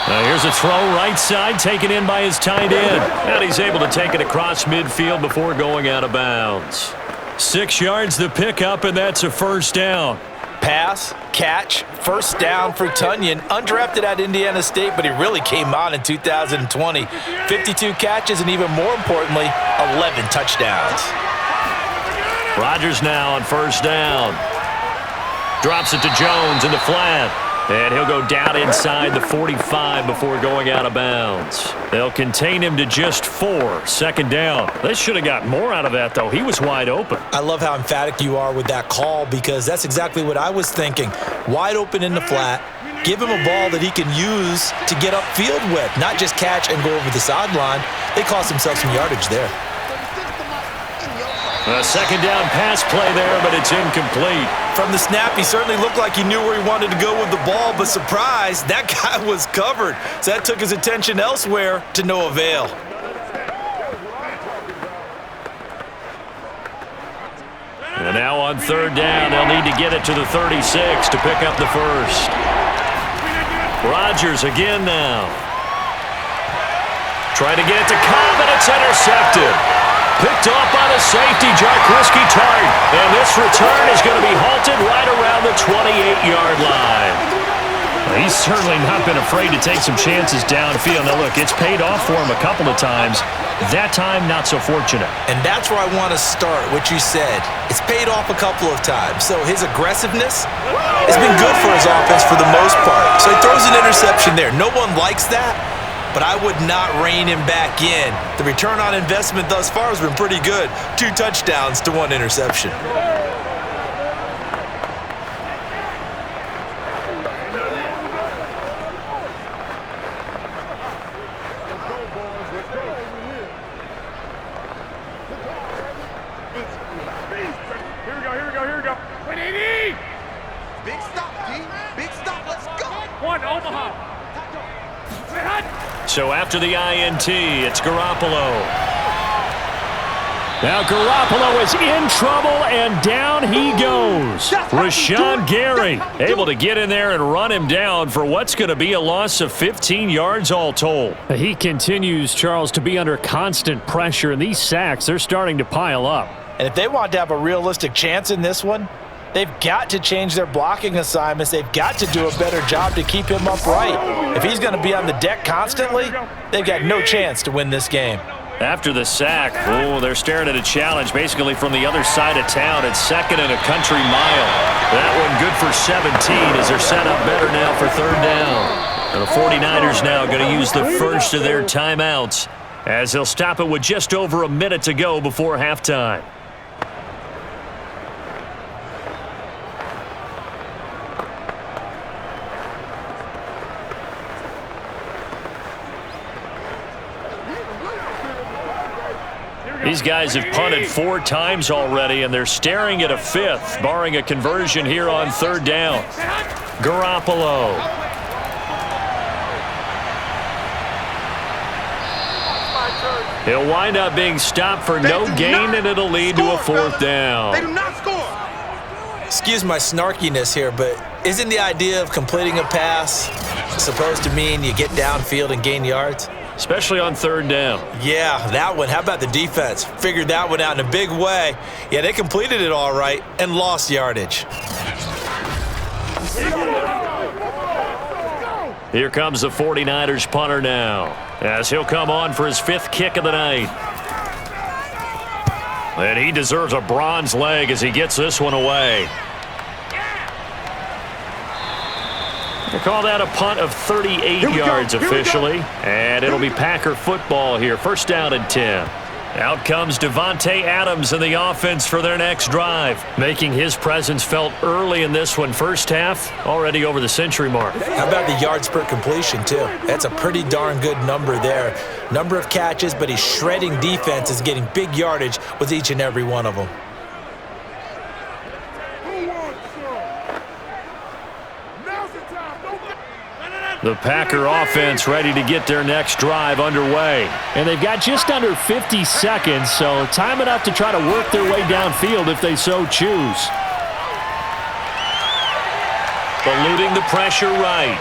Now here's a throw right side, taken in by his tight end. And he's able to take it across midfield before going out of bounds. 6 yards the pickup, and that's a first down. Pass, catch, first down for Tunyon. Undrafted at Indiana State, but he really came on in 2020. 52 catches, and even more importantly, 11 touchdowns. Rodgers now on first down. Drops it to Jones in the flat. And he'll go down inside the 45 before going out of bounds. They'll contain him to just 4. Second down. They should have got more out of that, though. He was wide open. I love how emphatic you are with that call because that's exactly what I was thinking. Wide open in the flat. Give him a ball that he can use to get upfield with, not just catch and go over the sideline. They cost themselves some yardage there. A second down pass play there, but it's incomplete. From the snap, he certainly looked like he knew where he wanted to go with the ball, but surprise, that guy was covered. So that took his attention elsewhere to no avail. And now on third down, they'll need to get it to the 36 to pick up the first. Rodgers again now. Trying to get it to Cobb, and it's intercepted. Picked off by the safety, Jaquiski Tartt. And this return is going to be halted right around the 28-yard line. Well, he's certainly not been afraid to take some chances downfield. Now, look, it's paid off for him a couple of times. That time, not so fortunate. And that's where I want to start, what you said. It's paid off a couple of times. So his aggressiveness has been good for his offense for the most part. So he throws an interception there. No one likes that. But I would not rein him back in. The return on investment thus far has been pretty good. 2 touchdowns to 1 interception. Here we go. 180! Big stop, D. Big stop, let's go! One, Omaha. So after the INT, it's Garoppolo. Now Garoppolo is in trouble, and down he goes. Rashawn Gary able to get in there and run him down for what's going to be a loss of 15 yards all told. He continues, Charles, to be under constant pressure, and these sacks, they're starting to pile up. And if they want to have a realistic chance in this one, they've got to change their blocking assignments. They've got to do a better job to keep him upright. If he's going to be on the deck constantly, they've got no chance to win this game. After the sack, they're staring at a challenge basically from the other side of town. It's second and a country mile. That one good for 17 as they're set up better now for third down. And the 49ers now going to use the first of their timeouts as they'll stop it with just over a minute to go before halftime. These guys have punted 4 times already, and they're staring at a 5th, barring a conversion here on third down. Garoppolo. He'll wind up being stopped for no gain, and it'll lead to a 4th down. They do not score. Excuse my snarkiness here, but isn't the idea of completing a pass supposed to mean you get downfield and gain yards? Especially on third down. Yeah, that one. How about the defense? Figured that one out in a big way. Yeah, they completed it all right and lost yardage. Here comes the 49ers punter now, as he'll come on for his 5th kick of the night. And he deserves a bronze leg as he gets this one away. They call that a punt of 38 yards officially, and it'll be Packer football here. First down and 10. Out comes Devontae Adams in the offense for their next drive, making his presence felt early in this one. First half, already over the century mark. How about the yards per completion, too? That's a pretty darn good number there. Number of catches, but he's shredding defenses, getting big yardage with each and every one of them. The Packer offense ready to get their next drive underway. And they've got just under 50 seconds, so time enough to try to work their way downfield if they so choose. Eluding the pressure right.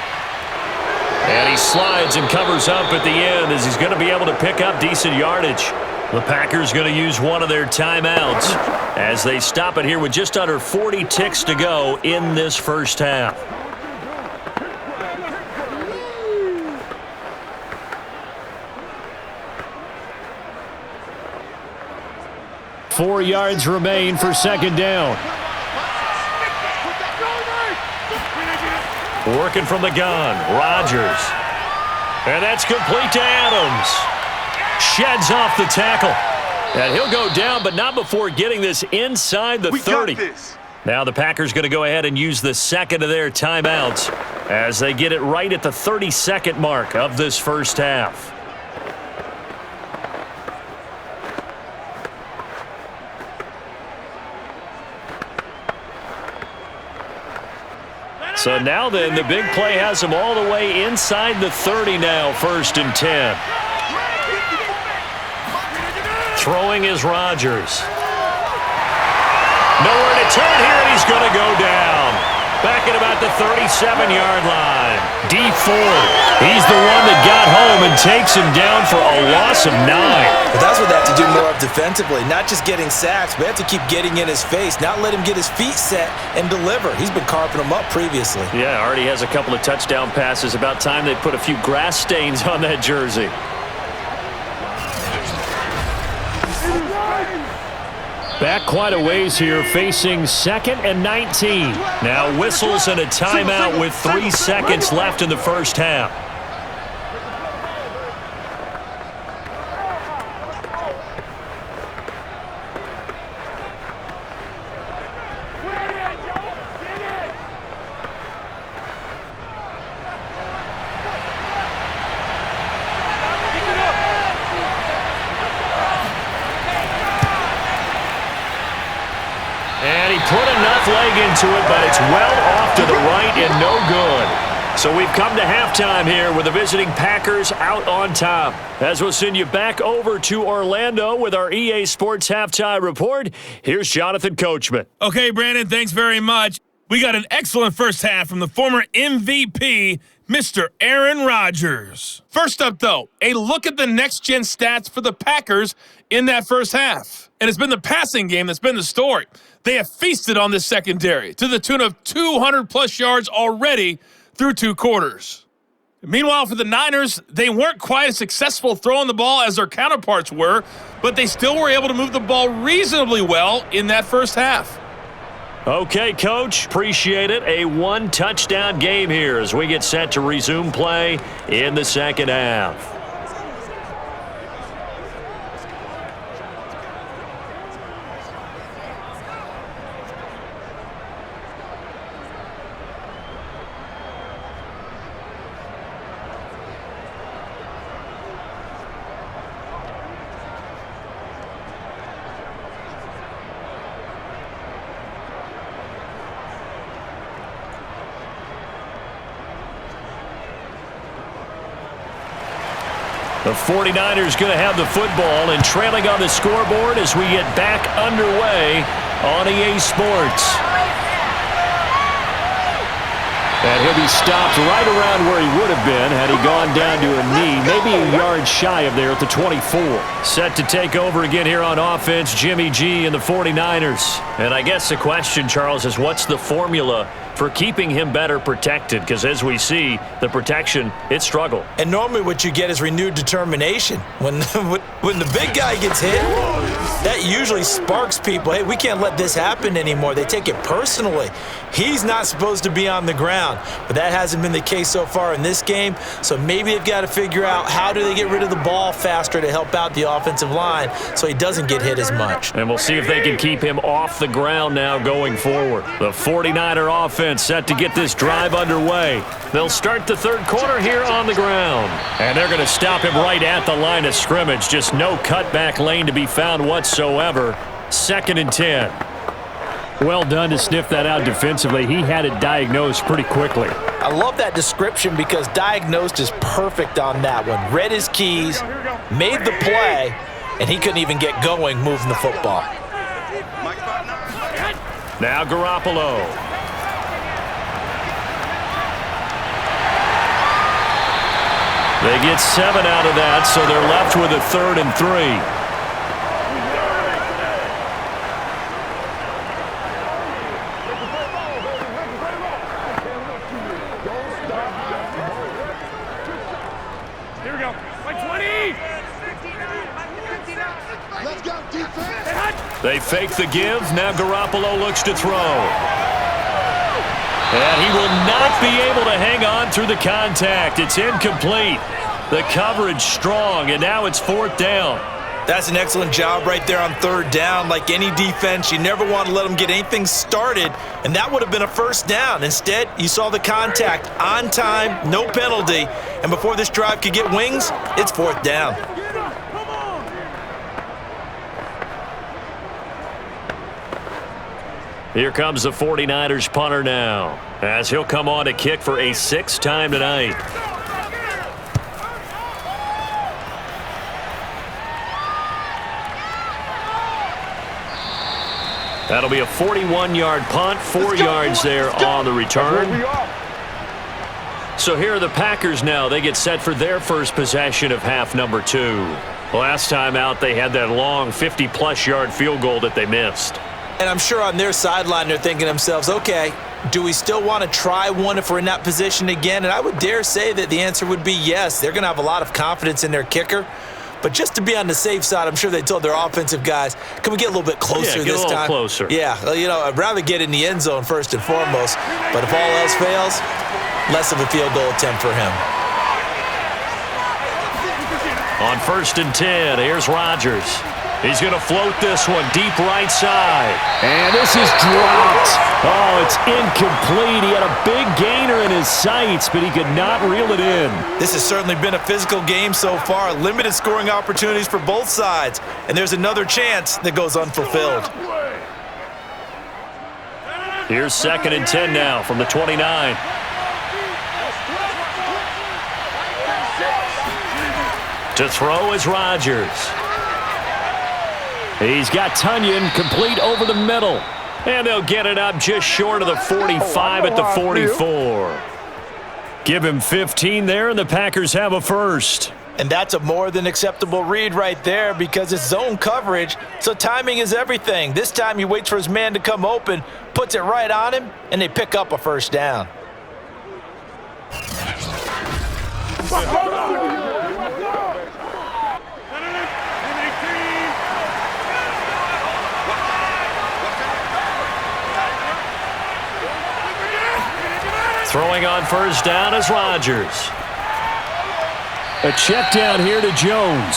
And he slides and covers up at the end as he's going to be able to pick up decent yardage. The Packers going to use one of their timeouts as they stop it here with just under 40 ticks to go in this first half. Four yards remain for second down. Working from the gun, Rodgers. And that's complete to Adams. Sheds off the tackle. And he'll go down, but not before getting this inside the 30. Now the Packers going to go ahead and use the second of their timeouts as they get it right at the 30-second mark of this first half. So now then, the big play has them all the way inside the 30 now, 1st and 10. Throwing is Rodgers. Nowhere to turn here, and he's going to go down. Back at about the 37-yard line. D Ford, he's the one that got home and takes him down for a loss of 9. But that's what they have to do more of defensively. Not just getting sacks, but they have to keep getting in his face, not let him get his feet set and deliver. He's been carving them up previously. Yeah, already has a couple of touchdown passes. About time they put a few grass stains on that jersey. Back quite a ways here, facing 2nd and 19. Now whistles and a timeout with 3 seconds left in the first half. Into it, but it's well off to the right and no good. So we've come to halftime here with the visiting Packers out on top. As we'll send you back over to Orlando with our EA Sports Halftime Report, here's Jonathan Coachman. Okay, Brandon, thanks very much. We got an excellent first half from the former MVP, Mr. Aaron Rodgers. First up, though, a look at the next-gen stats for the Packers in that first half. And it's been the passing game that's been the story. They have feasted on this secondary to the tune of 200-plus yards already through 2 quarters. Meanwhile, for the Niners, they weren't quite as successful throwing the ball as their counterparts were, but they still were able to move the ball reasonably well in that first half. Okay, Coach, appreciate it. A 1-touchdown game here as we get set to resume play in the second half. The 49ers going to have the football and trailing on the scoreboard as we get back underway on EA Sports. And he'll be stopped right around where he would have been had he gone down to a knee, maybe a yard shy of there at the 24. Set to take over again here on offense, Jimmy G and the 49ers. And I guess the question, Charles, is what's the formula for keeping him better protected? Because as we see, the protection, it struggled. And normally what you get is renewed determination. When the big guy gets hit, that usually sparks people. Hey, we can't let this happen anymore. They take it personally. He's not supposed to be on the ground, but that hasn't been the case so far in this game. So maybe they've got to figure out how do they get rid of the ball faster to help out the offensive line so he doesn't get hit as much. And we'll see if they can keep him off the ground now going forward. The 49er offense set to get this drive underway. They'll start the third quarter here on the ground. And they're going to stop him right at the line of scrimmage. Just no cutback lane to be found whatsoever. 2nd and 10. Well done to sniff that out defensively. He had it diagnosed pretty quickly. I love that description because diagnosed is perfect on that one. Read his keys, made the play, and he couldn't even get going moving the football. Now Garoppolo. They get 7 out of that, so they're left with a 3rd and 3. fake the give. Now Garoppolo looks to throw. And he will not be able to hang on through the contact. It's incomplete. The coverage strong, and now it's 4th down. That's an excellent job right there on 3rd down. Like any defense, you never want to let them get anything started, and that would have been a 1st down. Instead, you saw the contact on time, no penalty, and before this drive could get wings, it's 4th down. Here comes the 49ers punter now, as he'll come on to kick for a 6th time tonight. That'll be a 41-yard punt, 4 yards there on the return. So here are the Packers now. They get set for their first possession of half number 2. Last time out, they had that long 50-plus yard field goal that they missed. And I'm sure on their sideline they're thinking to themselves, okay, do we still want to try one if we're in that position again? And I would dare say that the answer would be yes. They're going to have a lot of confidence in their kicker. But just to be on the safe side, I'm sure they told their offensive guys, can we get a little bit closer this time? Yeah, get a little closer. Yeah, you know, I'd rather get in the end zone first and foremost. But if all else fails, less of a field goal attempt for him. On 1st and 10, here's Rodgers. He's going to float this one deep right side. And this is dropped. Oh, it's incomplete. He had a big gainer in his sights, but he could not reel it in. This has certainly been a physical game so far. Limited scoring opportunities for both sides. And there's another chance that goes unfulfilled. Here's 2nd and 10 now from the 29. To throw is Rodgers. He's got Tunyon complete over the middle. And they'll get it up just short of the 45 at the 44. Give him 15 there, and the Packers have a first. And that's a more than acceptable read right there because it's zone coverage, so timing is everything. This time he waits for his man to come open, puts it right on him, and they pick up a 1st down. Throwing on 1st down is Rodgers. A check down here to Jones.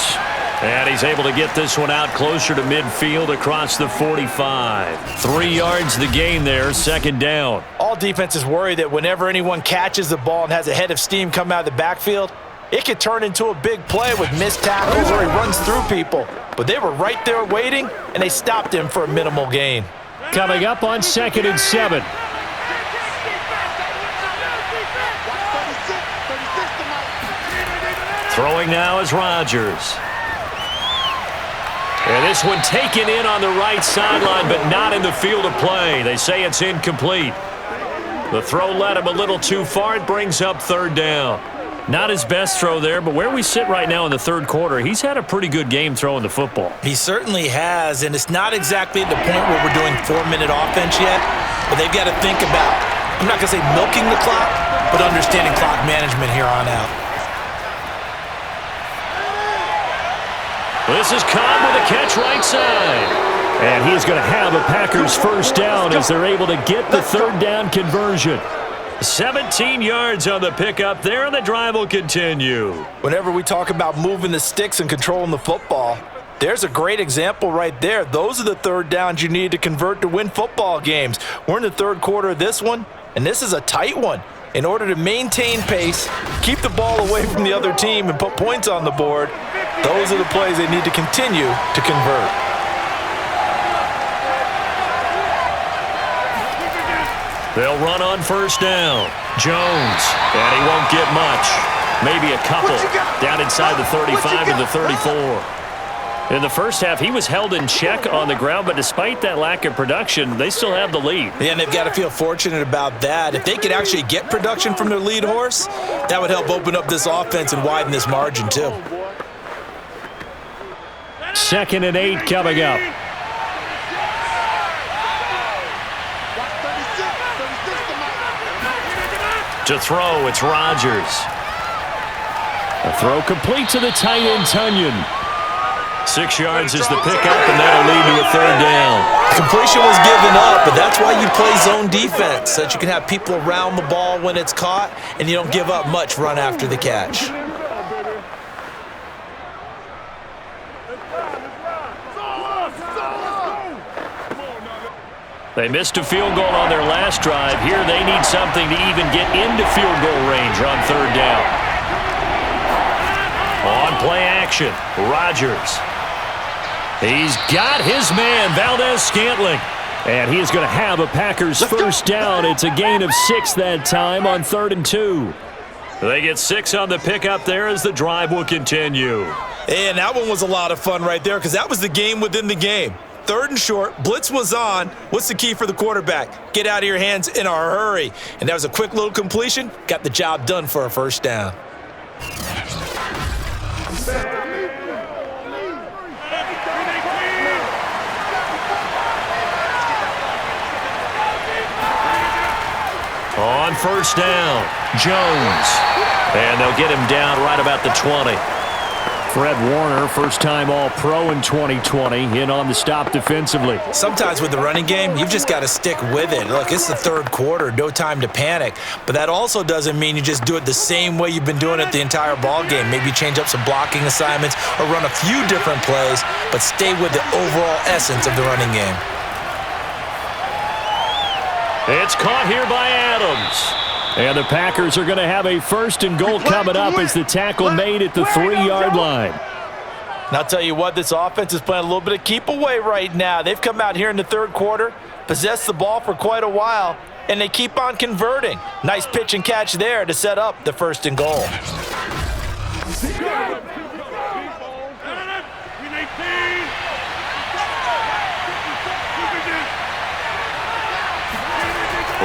And he's able to get this one out closer to midfield across the 45. 3 yards the gain there, 2nd down. All defenses worry that whenever anyone catches the ball and has a head of steam come out of the backfield, it could turn into a big play with missed tackles or he runs through people. But they were right there waiting, and they stopped him for a minimal gain. Coming up on 2nd and 7. Throwing now is Rodgers. And this one taken in on the right sideline, but not in the field of play. They say it's incomplete. The throw led him a little too far. It brings up 3rd down. Not his best throw there, but where we sit right now in the 3rd quarter, he's had a pretty good game throwing the football. He certainly has, and it's not exactly at the point where we're doing 4-minute offense yet, but they've got to think about, I'm not going to say milking the clock, but understanding clock management here on out. This is Cobb with a catch right side. And he's going to have a Packers 1st down as they're able to get the 3rd down conversion. 17 yards on the pickup there, and the drive will continue. Whenever we talk about moving the sticks and controlling the football, there's a great example right there. Those are the 3rd downs you need to convert to win football games. We're in the 3rd quarter of this one, and this is a tight one. In order to maintain pace, keep the ball away from the other team, and put points on the board, those are the plays they need to continue to convert. They'll run on 1st down. Jones, and he won't get much. Maybe a couple. Down inside the 35 and the 34. In the first half, he was held in check on the ground, but despite that lack of production, they still have the lead. Yeah, and they've got to feel fortunate about that. If they could actually get production from their lead horse, that would help open up this offense and widen this margin too. 2nd and 8 coming up. To throw, it's Rodgers. A throw complete to the tight end, Tunyon. 6 yards is the pickup, and that'll lead to a 3rd down. Completion was given up, but that's why you play zone defense, so that you can have people around the ball when it's caught, and you don't give up much run after the catch. They missed a field goal on their last drive. Here they need something to even get into field goal range on 3rd down. On play action, Rodgers. He's got his man, Valdez-Scantling. And he is going to have a Packers 1st down. It's a gain of 6 that time on 3rd and 2. They get 6 on the pickup there as the drive will continue. And that one was a lot of fun right there because that was the game within the game. 3rd and short, blitz was on. What's the key for the quarterback? Get out of your hands in a hurry. And that was a quick little completion. Got the job done for a 1st down. On 1st down, Jones. And they'll get him down right about the 20. Fred Warner, first-time All-Pro in 2020, in on the stop defensively. Sometimes with the running game, you've just got to stick with it. Look, it's the 3rd quarter, no time to panic. But that also doesn't mean you just do it the same way you've been doing it the entire ball game. Maybe change up some blocking assignments or run a few different plays, but stay with the overall essence of the running game. It's caught here by Adams. And the Packers are going to have a 1st and goal coming up as the tackle made at the 3-yard line. And I'll tell you what, this offense is playing a little bit of keep away right now. They've come out here in the 3rd quarter, possessed the ball for quite a while, and they keep on converting. Nice pitch and catch there to set up the 1st and goal.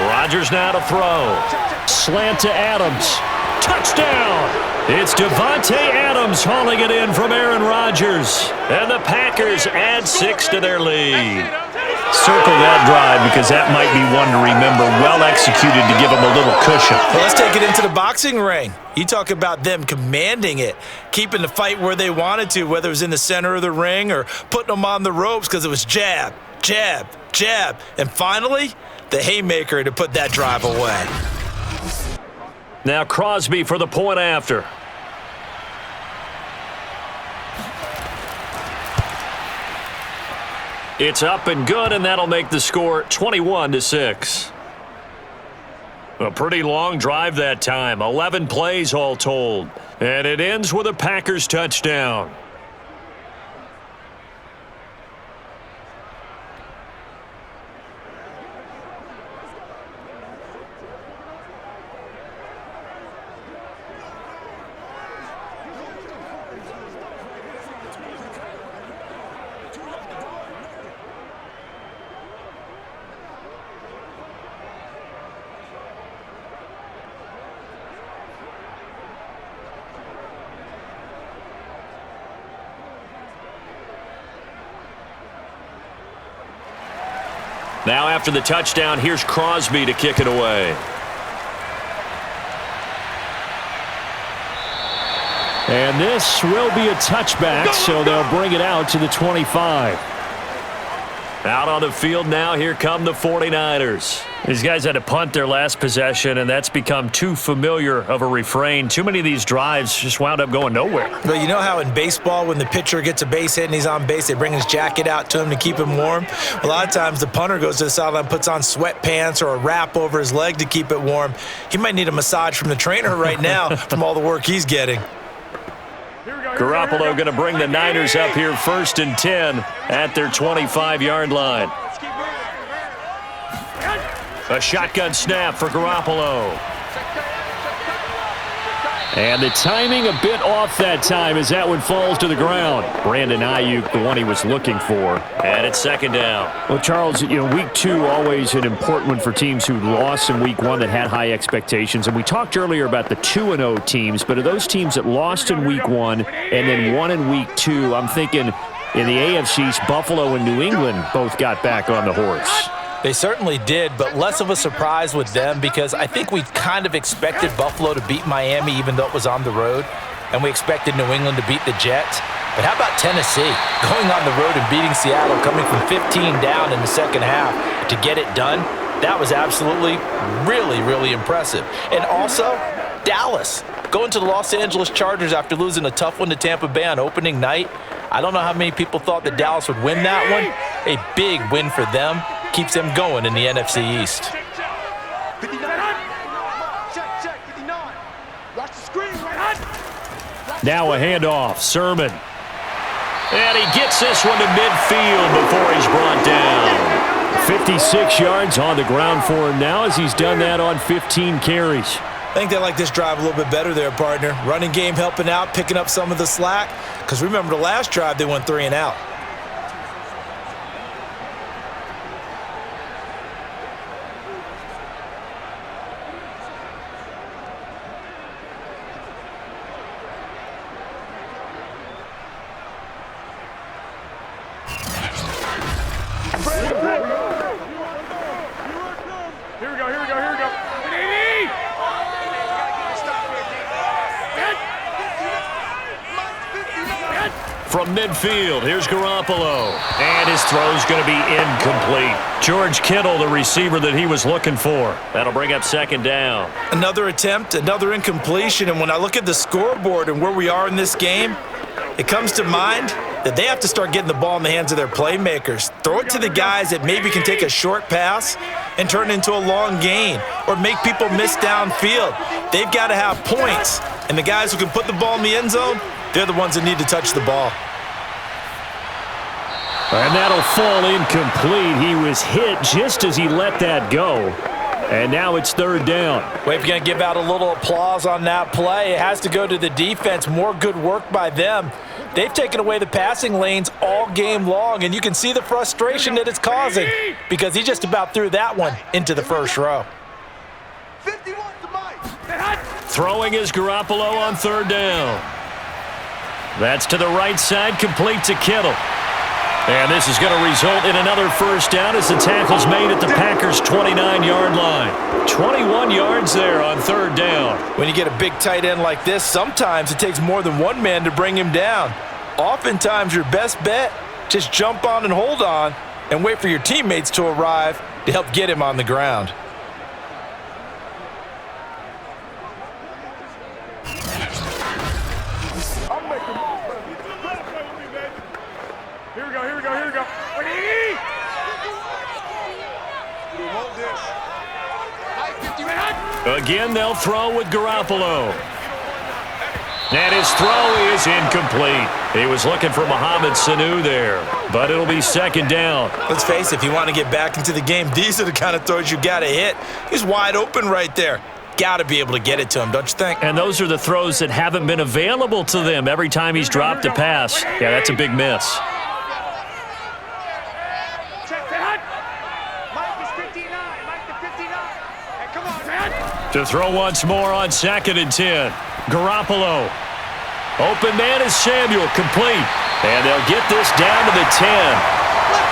Rodgers now to throw. Slant to Adams. Touchdown! It's Devontae Adams hauling it in from Aaron Rodgers. And the Packers add 6 to their lead. Circle that drive because that might be one to remember. Well executed to give them a little cushion. Well, let's take it into the boxing ring. You talk about them commanding it, keeping the fight where they wanted to, whether it was in the center of the ring or putting them on the ropes because it was jab, jab, jab. And finally, the haymaker to put that drive away. Now Crosby for the point after. It's up and good, and that'll make the score 21-6. A pretty long drive that time, 11 plays all told. And it ends with a Packers touchdown. Now after the touchdown, here's Crosby to kick it away. And this will be a touchback, so they'll bring it out to the 25. Out on the field now, here come the 49ers. These guys had to punt their last possession, and that's become too familiar of a refrain. Too many of these drives just wound up going nowhere. Well, you know how in baseball, when the pitcher gets a base hit and he's on base, they bring his jacket out to him to keep him warm? A lot of times the punter goes to the sideline, puts on sweatpants or a wrap over his leg to keep it warm. He might need a massage from the trainer right now from all the work he's getting. Garoppolo going to bring the Niners up here 1st and 10 at their 25-yard line. A shotgun snap for Garoppolo. And the timing a bit off that time as that one falls to the ground. Brandon Ayuk, the one he was looking for. And it's 2nd down. Well, Charles, you know, week 2 always an important one for teams who lost in week 1 that had high expectations. And we talked earlier about the 2-0 teams, but of those teams that lost in week 1 and then won in week 2, I'm thinking in the AFC's Buffalo and New England both got back on the horse. They certainly did, but less of a surprise with them because I think we kind of expected Buffalo to beat Miami even though it was on the road, and we expected New England to beat the Jets. But how about Tennessee? Going on the road and beating Seattle, coming from 15 down in the second half to get it done, that was absolutely really, really impressive. And also, Dallas going to the Los Angeles Chargers after losing a tough one to Tampa Bay on opening night. I don't know how many people thought that Dallas would win that one. A big win for them. Keeps them going in the NFC East. 59. Check, 59. Watch the screen. Now a handoff. Sermon. And he gets this one to midfield before he's brought down. 56 yards on the ground for him now as he's done that on 15 carries. I think they like this drive a little bit better there, partner. Running game helping out, picking up some of the slack. Because remember the last drive, they went 3 and out. Here we go. From midfield, here's Garoppolo. And his throw's going to be incomplete. George Kittle, the receiver that he was looking for. That'll bring up second down. Another attempt, another incompletion. And when I look at the scoreboard and where we are in this game, it comes to mind that they have to start getting the ball in the hands of their playmakers. Throw it to the guys that maybe can take a short pass and turn it into a long gain or make people miss downfield. They've got to have points. And the guys who can put the ball in the end zone, they're the ones that need to touch the ball. And that'll fall incomplete. He was hit just as he let that go. And now it's third down. Well, if you're going to give out a little applause on that play, it has to go to the defense. More good work by them. They've taken away the passing lanes all game long, and you can see the frustration that it's causing because he just about threw that one into the first row. 51 to Mike. Throwing is Garoppolo on third down. That's to the right side, complete to Kittle. And this is going to result in another first down as the tackle's made at the Packers' 29-yard line. 21 yards there on third down. When you get a big tight end like this, sometimes it takes more than one man to bring him down. Oftentimes, your best bet, just jump on and hold on and wait for your teammates to arrive to help get him on the ground. Here we go. Again, they'll throw with Garoppolo. And his throw is incomplete. He was looking for Mohamed Sanu there, but it'll be second down. Let's face it, if you want to get back into the game, these are the kind of throws you got to hit. He's wide open right there. Got to be able to get it to him, don't you think? And those are the throws that haven't been available to them every time he's dropped a pass. Yeah, that's a big miss. To throw once more on 2nd and 10. Garoppolo. Open man is Samuel, complete. And they'll get this down to the 10.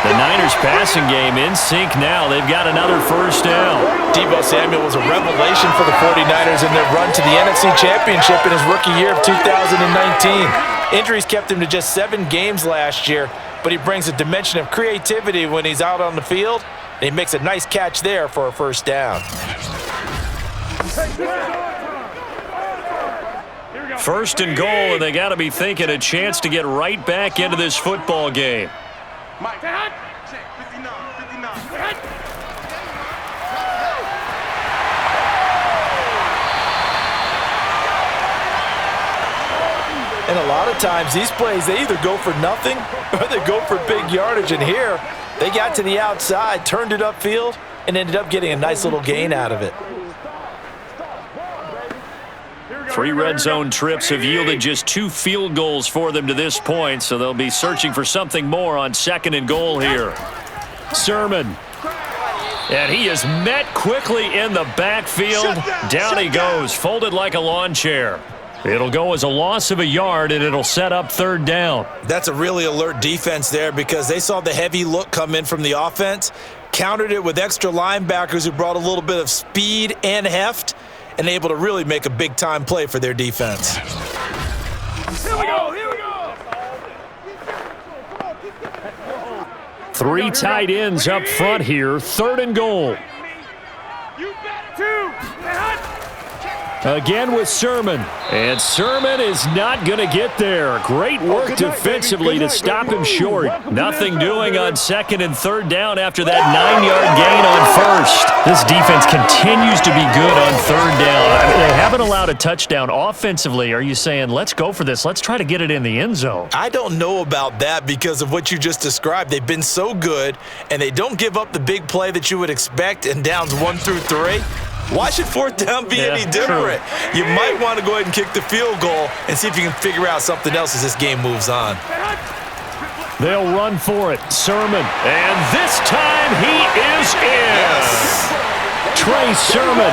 The Niners passing game in sync now. They've got another first down. Deebo Samuel was a revelation for the 49ers in their run to the NFC Championship in his rookie year of 2019. Injuries kept him to just 7 games last year, but he brings a dimension of creativity when he's out on the field. And he makes a nice catch there for a first down. First and goal, and they got to be thinking a chance to get right back into this football game. Mike, check, 59. And a lot of times these plays, they either go for nothing or they go for big yardage. And here, they got to the outside, turned it upfield, and ended up getting a nice little gain out of it. 3 red zone trips have yielded just 2 field goals for them to this point, so they'll be searching for something more on 2nd and goal here. Sermon. And he is met quickly in the backfield. Down he goes, folded like a lawn chair. It'll go as a loss of a yard, and it'll set up third down. That's a really alert defense there because they saw the heavy look come in from the offense, countered it with extra linebackers who brought a little bit of speed and heft, and able to really make a big-time play for their defense. Here we go. Three tight ends up front here. 3rd and goal. Again with Sermon. And Sermon is not going to get there. Great work defensively to stop him short. Nothing doing on 2nd and 3rd down after that 9-yard gain on 1st. This defense continues to be good on 3rd down. I mean, they haven't allowed a touchdown offensively. Are you saying, let's go for this? Let's try to get it in the end zone. I don't know about that because of what you just described. They've been so good, and they don't give up the big play that you would expect in downs 1 through 3. Why should 4th down be any different? True. You might want to go ahead and kick the field goal and see if you can figure out something else as this game moves on. They'll run for it. Sermon. And this time he is in. Yes. Trey Sermon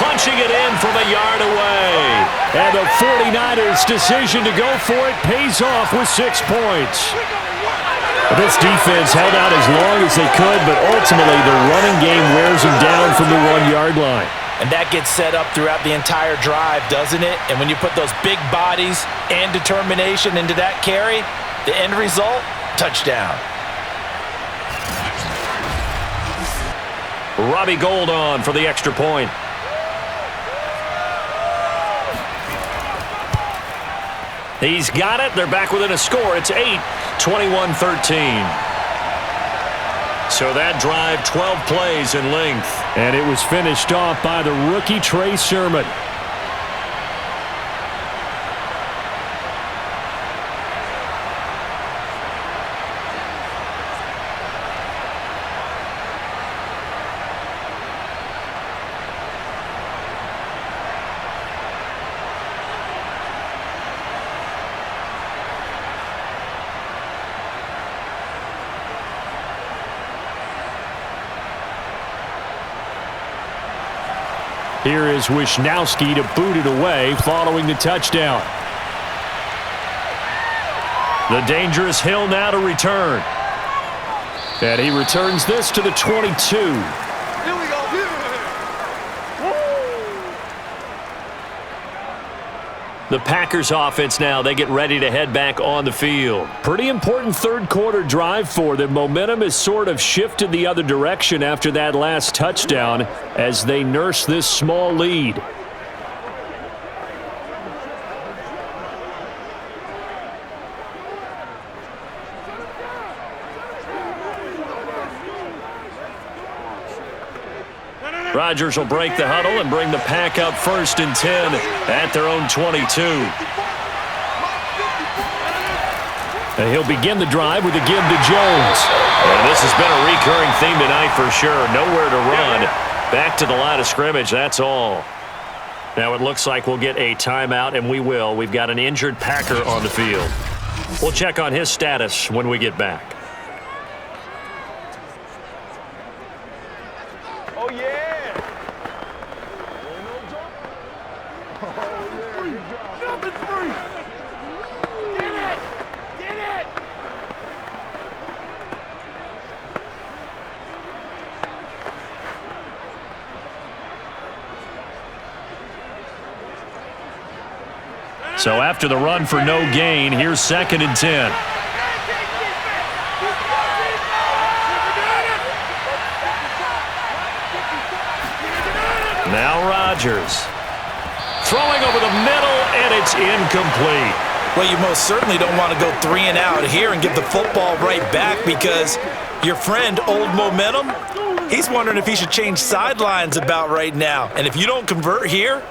punching it in from a yard away. And the 49ers' decision to go for it pays off with 6 points. This defense held out as long as they could, but ultimately the running game wears them down from the 1-yard line. And that gets set up throughout the entire drive, doesn't it? And when you put those big bodies and determination into that carry, the end result, touchdown. Robbie Gould on for the extra point. He's got it. They're back within a score. It's 8, 21-13. So that drive, 12 plays in length. And it was finished off by the rookie Trey Sermon. Here is Wisnowski to boot it away following the touchdown. The dangerous Hill now to return. And he returns this to the 22. Here we go. The Packers offense now, they get ready to head back on the field. Pretty important 3rd quarter drive for them. Momentum has sort of shifted the other direction after that last touchdown as they nurse this small lead. Rodgers will break the huddle and bring the Pack up 1st and 10 at their own 22. And he'll begin the drive with a give to Jones. And this has been a recurring theme tonight for sure. Nowhere to run. Back to the line of scrimmage, that's all. Now it looks like we'll get a timeout, and we will. We've got an injured Packer on the field. We'll check on his status when we get back. So after the run for no gain, here's 2nd and 10. Now Rodgers. Throwing over the middle, and it's incomplete. Well, you most certainly don't want to go 3 and out here and give the football right back because your friend, Old Momentum, he's wondering if he should change sidelines about right now. And if you don't convert here,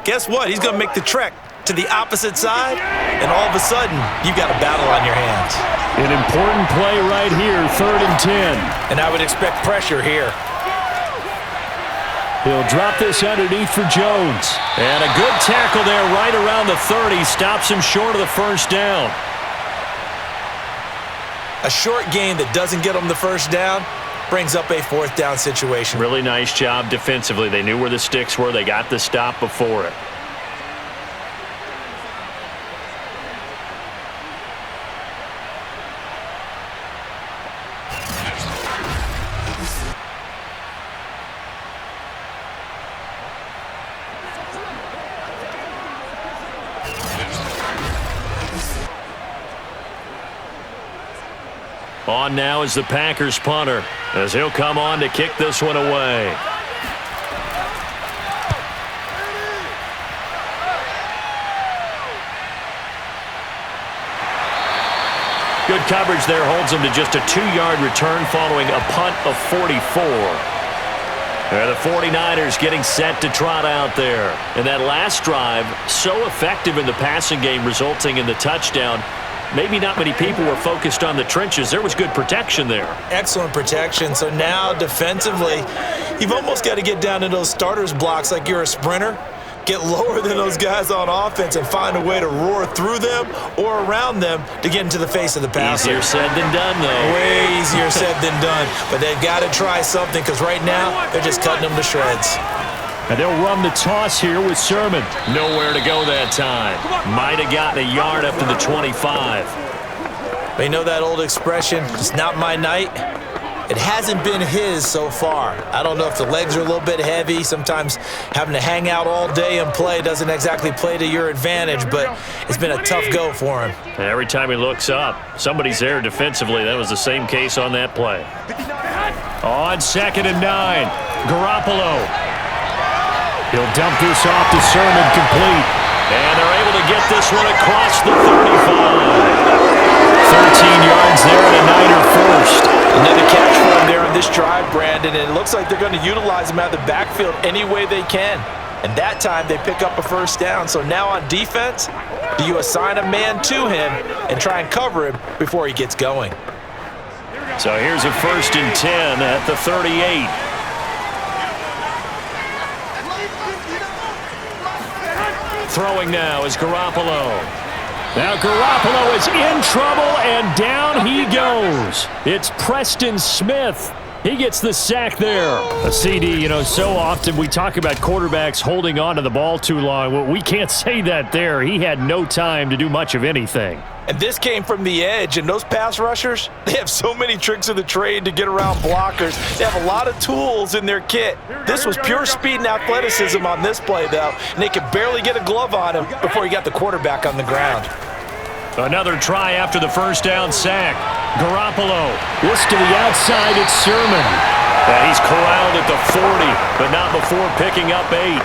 guess what? He's going to make the trek to the opposite side, and all of a sudden, you've got a battle on your hands. An important play right here, 3rd and 10. And I would expect pressure here. He'll drop this underneath for Jones. And a good tackle there right around the 30. Stops him short of the 1st down. A short gain that doesn't get him the 1st down brings up a 4th down situation. Really nice job defensively. They knew where the sticks were. They got the stop before it. On now is the Packers punter, as he'll come on to kick this one away. Good coverage there holds him to just a 2-yard return following a punt of 44. The 49ers getting set to trot out there. And that last drive, so effective in the passing game, resulting in the touchdown. Maybe not many people were focused on the trenches. There was good protection there. Excellent protection. So now defensively, you've almost got to get down to those starters blocks like you're a sprinter. Get lower than those guys on offense and find a way to roar through them or around them to get into the face of the passer. Easier said than done, though. Way easier said than done. But they've got to try something because right now they're just cutting them to shreds. And they'll run the toss here with Sermon. Nowhere to go that time. Might have gotten a yard up to the 25. But you know that old expression, it's not my night? It hasn't been his so far. I don't know if the legs are a little bit heavy. Sometimes having to hang out all day and play doesn't exactly play to your advantage, but it's been a tough go for him. And every time he looks up, somebody's there defensively. That was the same case on that play. On 2nd and 9, Garoppolo. He'll dump this off to Sermon, complete. And they're able to get this one across the 35. 13 yards there and a Niner first. Another catch for him there on this drive, Brandon, and it looks like they're going to utilize him out of the backfield any way they can. And that time they pick up a first down. So now on defense, do you assign a man to him and try and cover him before he gets going? So here's a 1st and 10 at the 38. Throwing now is Garoppolo. Now Garoppolo is in trouble, and down he goes. It's Preston Smith. He gets the sack there. A CD, you know, so often we talk about quarterbacks holding on to the ball too long. Well, we can't say that there. He had no time to do much of anything. And this came from the edge, and those pass rushers, they have so many tricks of the trade to get around blockers. They have a lot of tools in their kit. This was pure speed and athleticism on this play, though, and they could barely get a glove on him before he got the quarterback on the ground. Another try after the first down sack. Garoppolo. This to the outside, it's Sermon. And he's corralled at the 40, but not before picking up 8.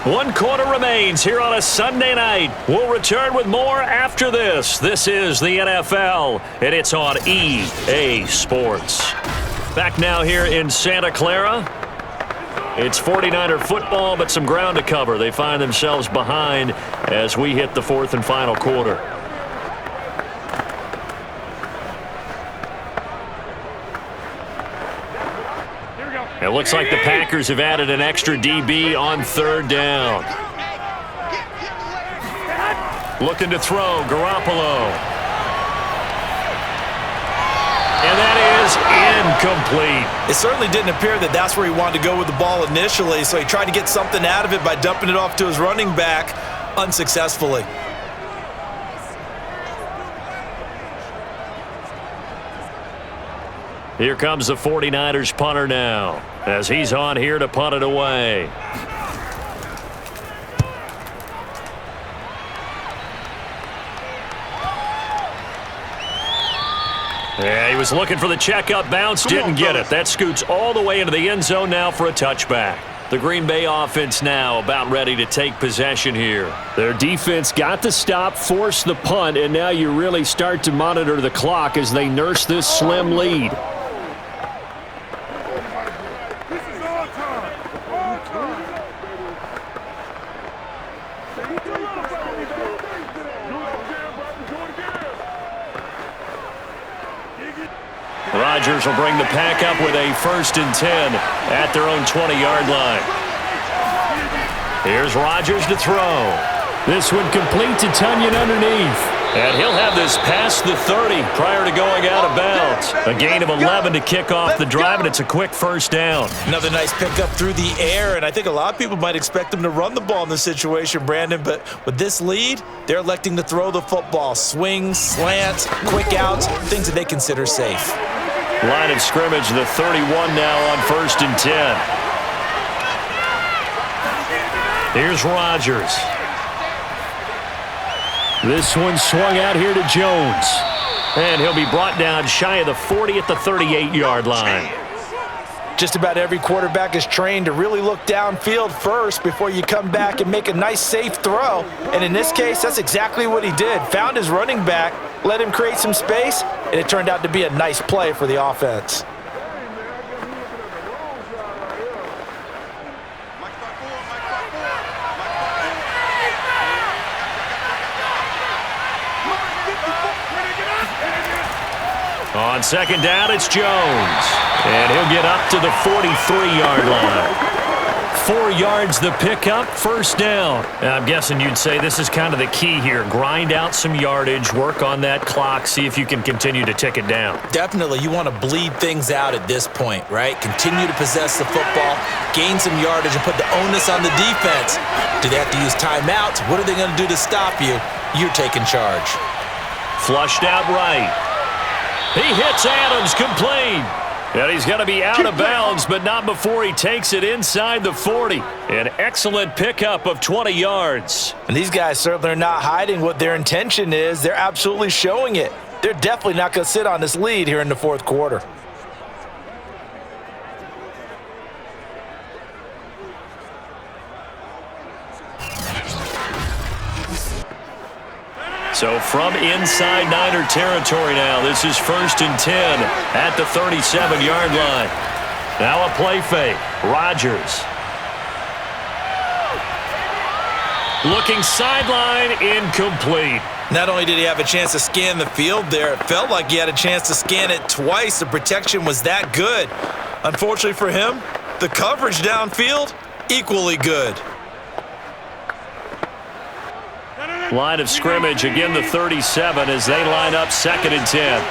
One quarter remains here on a Sunday night. We'll return with more after this. This is the NFL, and it's on EA Sports. Back now here in Santa Clara. It's 49er football, but some ground to cover. They find themselves behind as we hit the 4th and final quarter. It looks like the Packers have added an extra DB on 3rd down. Looking to throw, Garoppolo. And that is incomplete. It certainly didn't appear that that's where he wanted to go with the ball initially, so he tried to get something out of it by dumping it off to his running back unsuccessfully. Here comes the 49ers punter now, as he's on here to punt it away. Yeah, he was looking for the checkup bounce, didn't get it. That scoots all the way into the end zone now for a touchback. The Green Bay offense now about ready to take possession here. Their defense got the stop, forced the punt, and now you really start to monitor the clock as they nurse this slim lead. Rodgers will bring the pack up with a 1st and 10 at their own 20-yard line. Here's Rodgers to throw. This one complete to Tunyon underneath. And he'll have this past the 30 prior to going out of bounds. A gain of 11 to kick off the drive, and it's a quick first down. Another nice pickup through the air, and I think a lot of people might expect them to run the ball in this situation, Brandon, but with this lead, they're electing to throw the football. Swings, slants, quick outs, things that they consider safe. Line of scrimmage, the 31 now on 1st and 10. Here's Rodgers. This one swung out here to Jones. And he'll be brought down shy of the 40 at the 38-yard line. Just about every quarterback is trained to really look downfield first before you come back and make a nice, safe throw. And in this case, that's exactly what he did. Found his running back, let him create some space, and it turned out to be a nice play for the offense. On 2nd down, it's Jones. And he'll get up to the 43-yard line. 4 yards the pickup, 1st down. Now, I'm guessing you'd say this is kind of the key here. Grind out some yardage, work on that clock, see if you can continue to tick it down. Definitely, you want to bleed things out at this point, right? Continue to possess the football, gain some yardage, and put the onus on the defense. Do they have to use timeouts? What are they going to do to stop you? You're taking charge. Flushed out right. He hits Adams, complete. And he's going to be out of bounds, but not before he takes it inside the 40. An excellent pickup of 20 yards. And these guys certainly are not hiding what their intention is. They're absolutely showing it. They're definitely not going to sit on this lead here in the 4th quarter. So from inside Niner territory now, this is 1st and 10 at the 37-yard line. Now a play fake. Rodgers. Looking sideline, incomplete. Not only did he have a chance to scan the field there, it felt like he had a chance to scan it twice. The protection was that good. Unfortunately for him, the coverage downfield, equally good. Line of scrimmage, again the 37 as they line up 2nd and 10.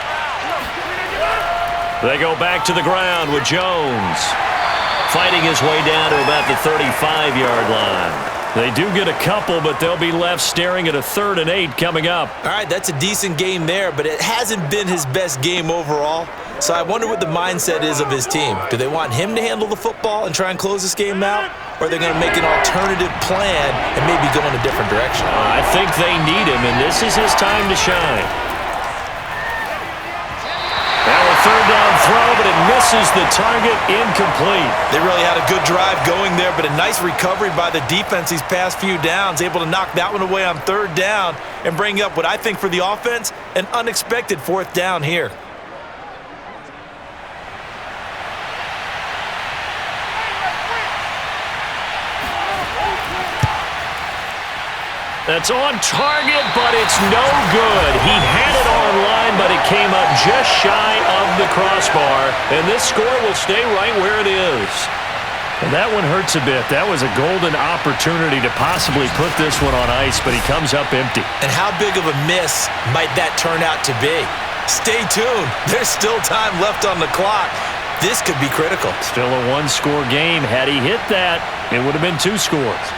They go back to the ground with Jones. Fighting his way down to about the 35-yard line. They do get a couple, but they'll be left staring at a 3rd and 8 coming up. All right, that's a decent game there, but it hasn't been his best game overall. So I wonder what the mindset is of his team. Do they want him to handle the football and try and close this game out? Or are they going to make an alternative plan and maybe go in a different direction? I think they need him, and this is his time to shine. Now a 3rd down throw, but it misses the target, incomplete. They really had a good drive going there, but a nice recovery by the defense these past few downs, able to knock that one away on 3rd down and bring up what I think for the offense, an unexpected 4th down here. That's on target, but it's no good. He had it on line, but it came up just shy of the crossbar. And this score will stay right where it is. And that one hurts a bit. That was a golden opportunity to possibly put this one on ice, but he comes up empty. And how big of a miss might that turn out to be? Stay tuned. There's still time left on the clock. This could be critical. Still a 1-score game. Had he hit that, it would have been 2 scores.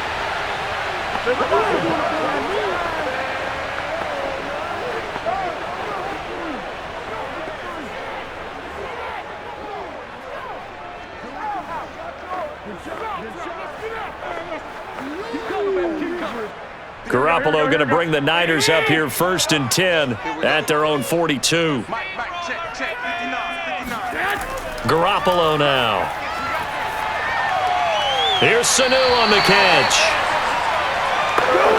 Garoppolo going to bring the Niners up here 1st and 10 at their own 42. Garoppolo now. Here's Sanu on the catch.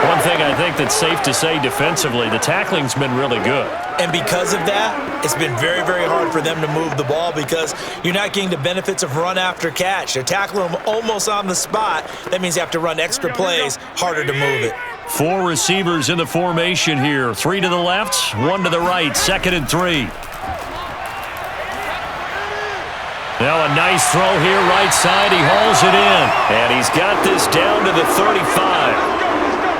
One thing I think that's safe to say defensively, the tackling's been really good. And because of that, it's been very, very hard for them to move the ball because you're not getting the benefits of run after catch. They're tackling them almost on the spot. That means you have to run extra plays, harder to move it. 4 receivers in the formation here. 3 to the left, 1 to the right. 2nd and 3. Now a nice throw here right side. He hauls it in. And he's got this down to the 35.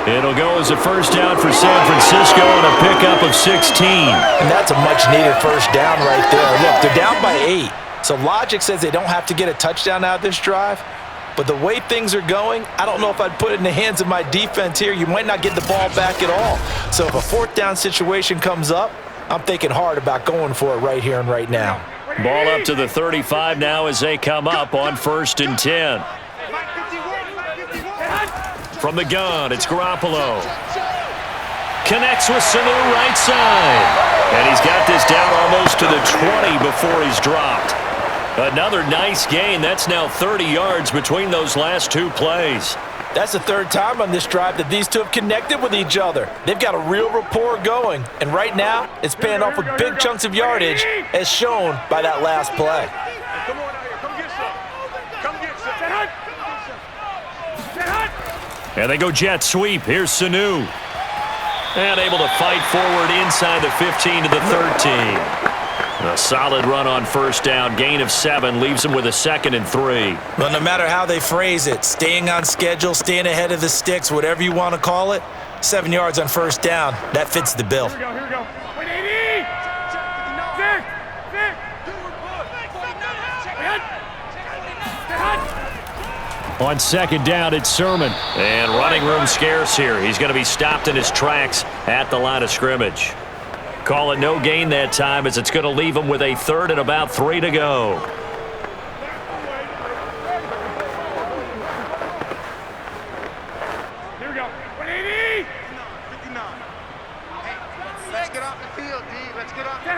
It'll go as a first down for San Francisco and a pickup of 16. And that's a much-needed first down right there. Look, they're down by 8. So logic says they don't have to get a touchdown out of this drive. But the way things are going, I don't know if I'd put it in the hands of my defense here. You might not get the ball back at all. So if a fourth down situation comes up, I'm thinking hard about going for it right here and right now. Ball up to the 35 now as they come up on 1st and 10. From the gun, it's Garoppolo. Connects with Sanu right side. And he's got this down almost to the 20 before he's dropped. Another nice gain. That's now 30 yards between those last two plays. That's the third time on this drive that these two have connected with each other. They've got a real rapport going. And right now, it's paying off with big chunks of yardage, as shown by that last play. Come on out here. Come get some. Come get some. And they go jet sweep. Here's Sanu. And able to fight forward inside the 15 to the 13. A solid run on first down. Gain of 7 leaves them with a 2nd and 3. Well, no matter how they phrase it, staying on schedule, staying ahead of the sticks, whatever you want to call it, 7 yards on first down, that fits the bill. Here we go. Wait, 80. On 2nd down, it's Sermon. And running room scarce here. He's going to be stopped in his tracks at the line of scrimmage. Call it no gain that time, as it's going to leave him with a 3rd and about 3 to go. Here we go. 180. 59. Let's get off the field, D. Let's get off the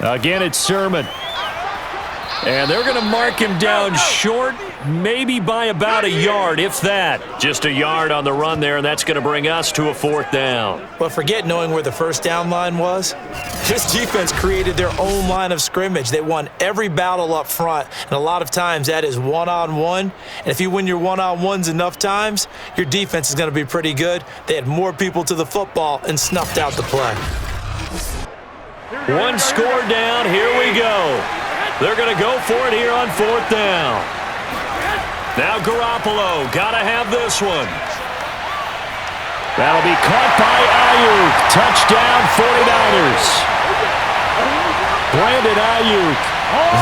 field. Again, it's Sermon. And they're going to mark him down short, maybe by about a yard, if that. Just a yard on the run there, and that's going to bring us to a 4th down. But forget knowing where the first down line was. This defense created their own line of scrimmage. They won every battle up front, and a lot of times that is one-on-one. And if you win your one-on-ones enough times, your defense is going to be pretty good. They had more people to the football and snuffed out the play. One score down, here we go. They're going to go for it here on 4th down. Now Garoppolo, got to have this one. That'll be caught by Ayuk. Touchdown 49ers. Brandon Ayuk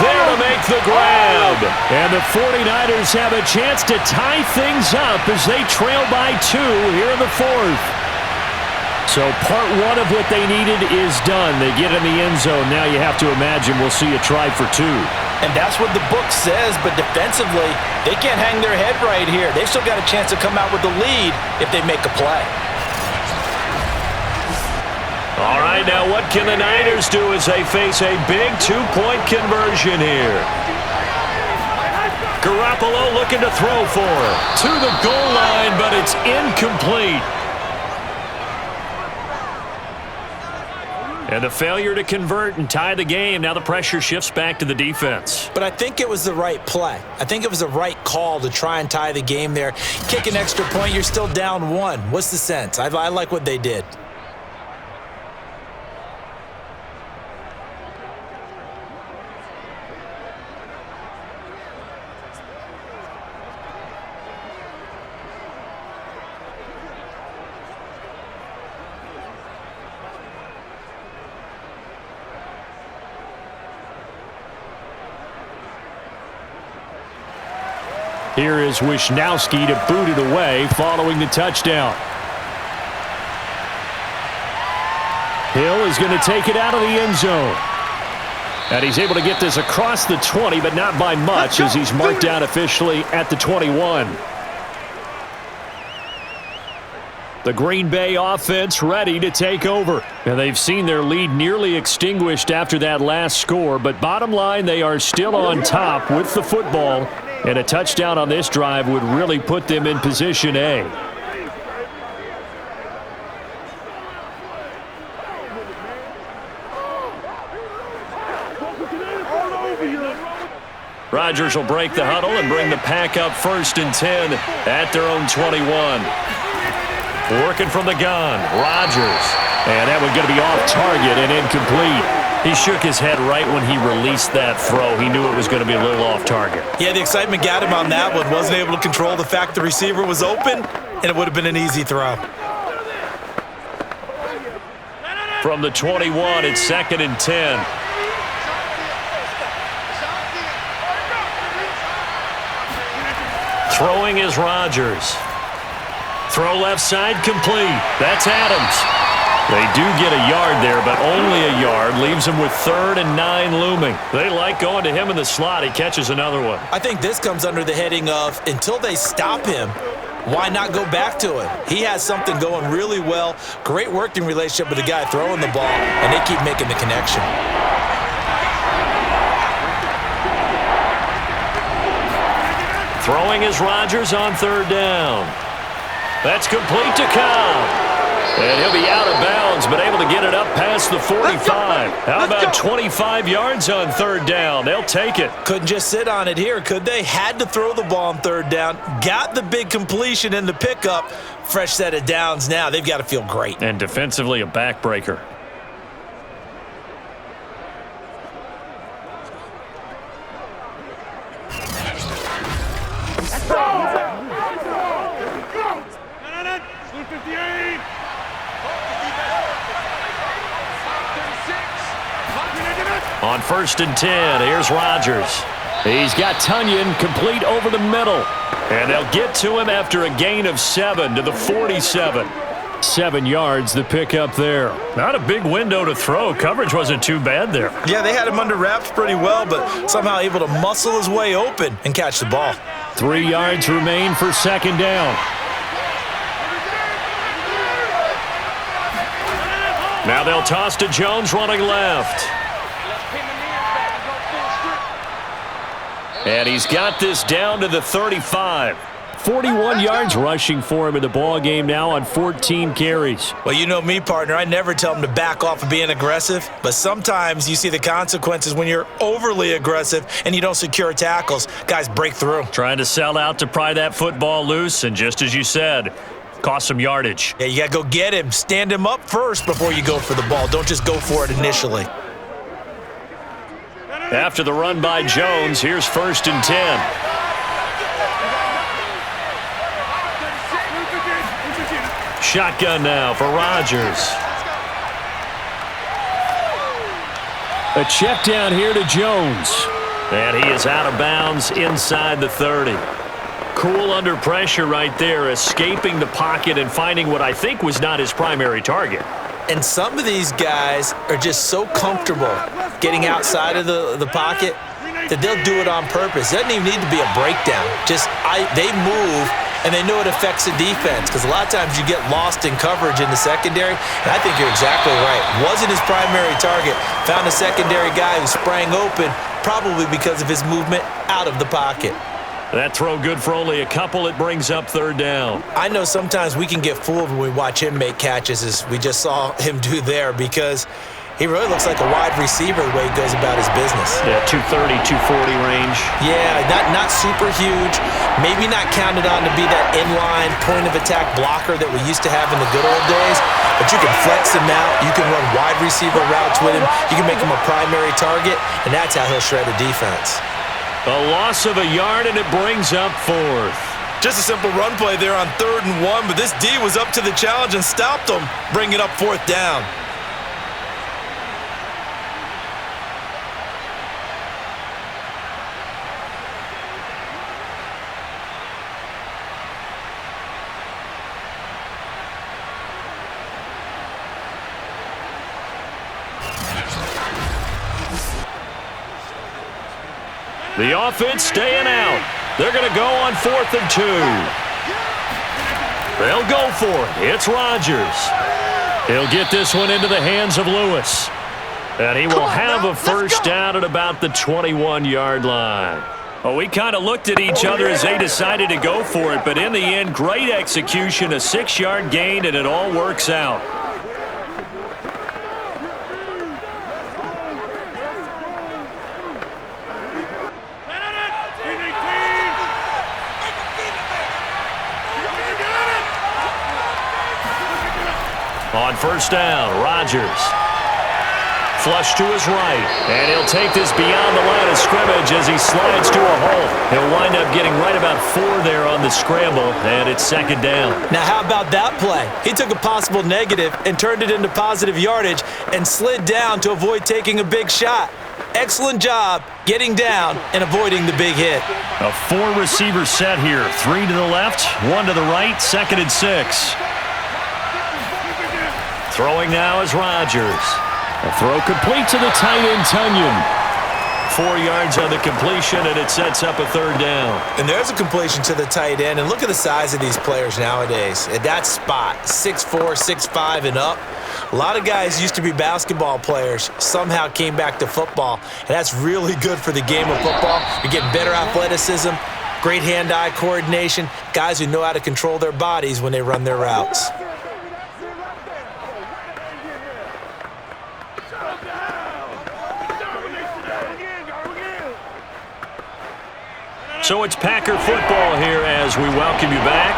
there to make the grab. And the 49ers have a chance to tie things up as they trail by 2 here in the 4th. So part 1 of what they needed is done. They get in the end zone. Now you have to imagine we'll see a try for 2. And that's what the book says, but defensively, they can't hang their head right here. They've still got a chance to come out with the lead if they make a play. All right, now what can the Niners do as they face a big 2-point conversion here? Garoppolo looking to throw for it. To the goal line, but it's incomplete. And a failure to convert and tie the game. Now the pressure shifts back to the defense. But I think it was the right play. I think it was the right call to try and tie the game there. Kick an extra point, you're still down 1. What's the sense? I like what they did. Here is Wisnowski to boot it away following the touchdown. Hill is going to take it out of the end zone. And he's able to get this across the 20, but not by much, as he's marked down officially at the 21. The Green Bay offense ready to take over. And they've seen their lead nearly extinguished after that last score, but bottom line, they are still on top with the football. And a touchdown on this drive would really put them in position A. Rodgers will break the huddle and bring the pack up 1st and 10 at their own 21. Working from the gun, Rodgers. And that one going to be off target and incomplete. He shook his head right when he released that throw. He knew it was going to be a little off target. Yeah, the excitement got him on that one. Wasn't able to control the fact the receiver was open, and it would have been an easy throw. From the 21, it's 2nd and 10. Throwing is Rodgers. Throw left side complete. That's Adams. They do get a yard there, but only a yard. Leaves them with 3rd and 9 looming. They like going to him in the slot. He catches another one. I think this comes under the heading of until they stop him, why not go back to him? He has something going really well. Great working relationship with the guy throwing the ball, and they keep making the connection. Throwing is Rodgers on 3rd down. That's complete to Cobb. And he'll be out of bounds, but able to get it up past the 45. How about 25 yards on 3rd down? They'll take it. Couldn't just sit on it here, could they? Had to throw the ball on 3rd down. Got the big completion in the pickup. Fresh set of downs now. They've got to feel great. And defensively, a backbreaker. On 1st and 10, here's Rodgers. He's got Tunyon complete over the middle. And they'll get to him after a gain of 7 to the 47. 7 yards, the pickup there. Not a big window to throw. Coverage wasn't too bad there. Yeah, they had him under wraps pretty well, but somehow able to muscle his way open and catch the ball. 3 yards remain for 2nd down. Now they'll toss to Jones running left. And he's got this down to the 35. 41 yards rushing for him in the ball game now on 14 carries. Well, you know me, partner. I never tell him to back off of being aggressive, but sometimes you see the consequences when you're overly aggressive and you don't secure tackles. Guys break through. Trying to sell out to pry that football loose, and just as you said, cost some yardage. Yeah, you got to go get him. Stand him up first before you go for the ball. Don't just go for it initially. After the run by Jones, here's 1st and 10. Shotgun now for Rodgers. A check down here to Jones. And he is out of bounds inside the 30. Cool under pressure right there, escaping the pocket and finding what I think was not his primary target. And some of these guys are just so comfortable getting outside of the pocket that they'll do it on purpose. It doesn't even need to be a breakdown. They move, and they know it affects the defense because a lot of times you get lost in coverage in the secondary, and I think you're exactly right. Wasn't his primary target. Found a secondary guy who sprang open, probably because of his movement out of the pocket. That throw good for only a couple. It brings up 3rd down. I know sometimes we can get fooled when we watch him make catches, as we just saw him do there, because he really looks like a wide receiver the way he goes about his business. Yeah, 230, 240 range. Yeah, not super huge. Maybe not counted on to be that inline point-of-attack blocker that we used to have in the good old days, but you can flex him out. You can run wide receiver routes with him. You can make him a primary target, and that's how he'll shred a defense. A loss of a yard, and it brings up 4th. Just a simple run play there on 3rd and 1, but this D was up to the challenge and stopped them, bringing up 4th down. The offense staying out. They're going to go on 4th and 2. They'll go for it. It's Rodgers. He'll get this one into the hands of Lewis. And he will have a first down at about the 21-yard line. Well, we kind of looked at each other as they decided to go for it, but in the end, great execution, a 6-yard gain, and it all works out. On 1st down, Rodgers flush to his right. And he'll take this beyond the line of scrimmage as he slides to a hole. He'll wind up getting right about 4 there on the scramble, and it's second down. Now, how about that play? He took a possible negative and turned it into positive yardage and slid down to avoid taking a big shot. Excellent job getting down and avoiding the big hit. A 4-receiver set here. 3 to the left, 1 to the right, 2nd and 6. Throwing now is Rodgers. A throw complete to the tight end, Tunyon. 4 yards on the completion, and it sets up a 3rd down. And there's a completion to the tight end. And look at the size of these players nowadays. At that spot, 6'4", 6'5", and up. A lot of guys used to be basketball players, somehow came back to football. And that's really good for the game of football. You're getting better athleticism, great hand-eye coordination, guys who know how to control their bodies when they run their routes. So it's Packer football here as we welcome you back.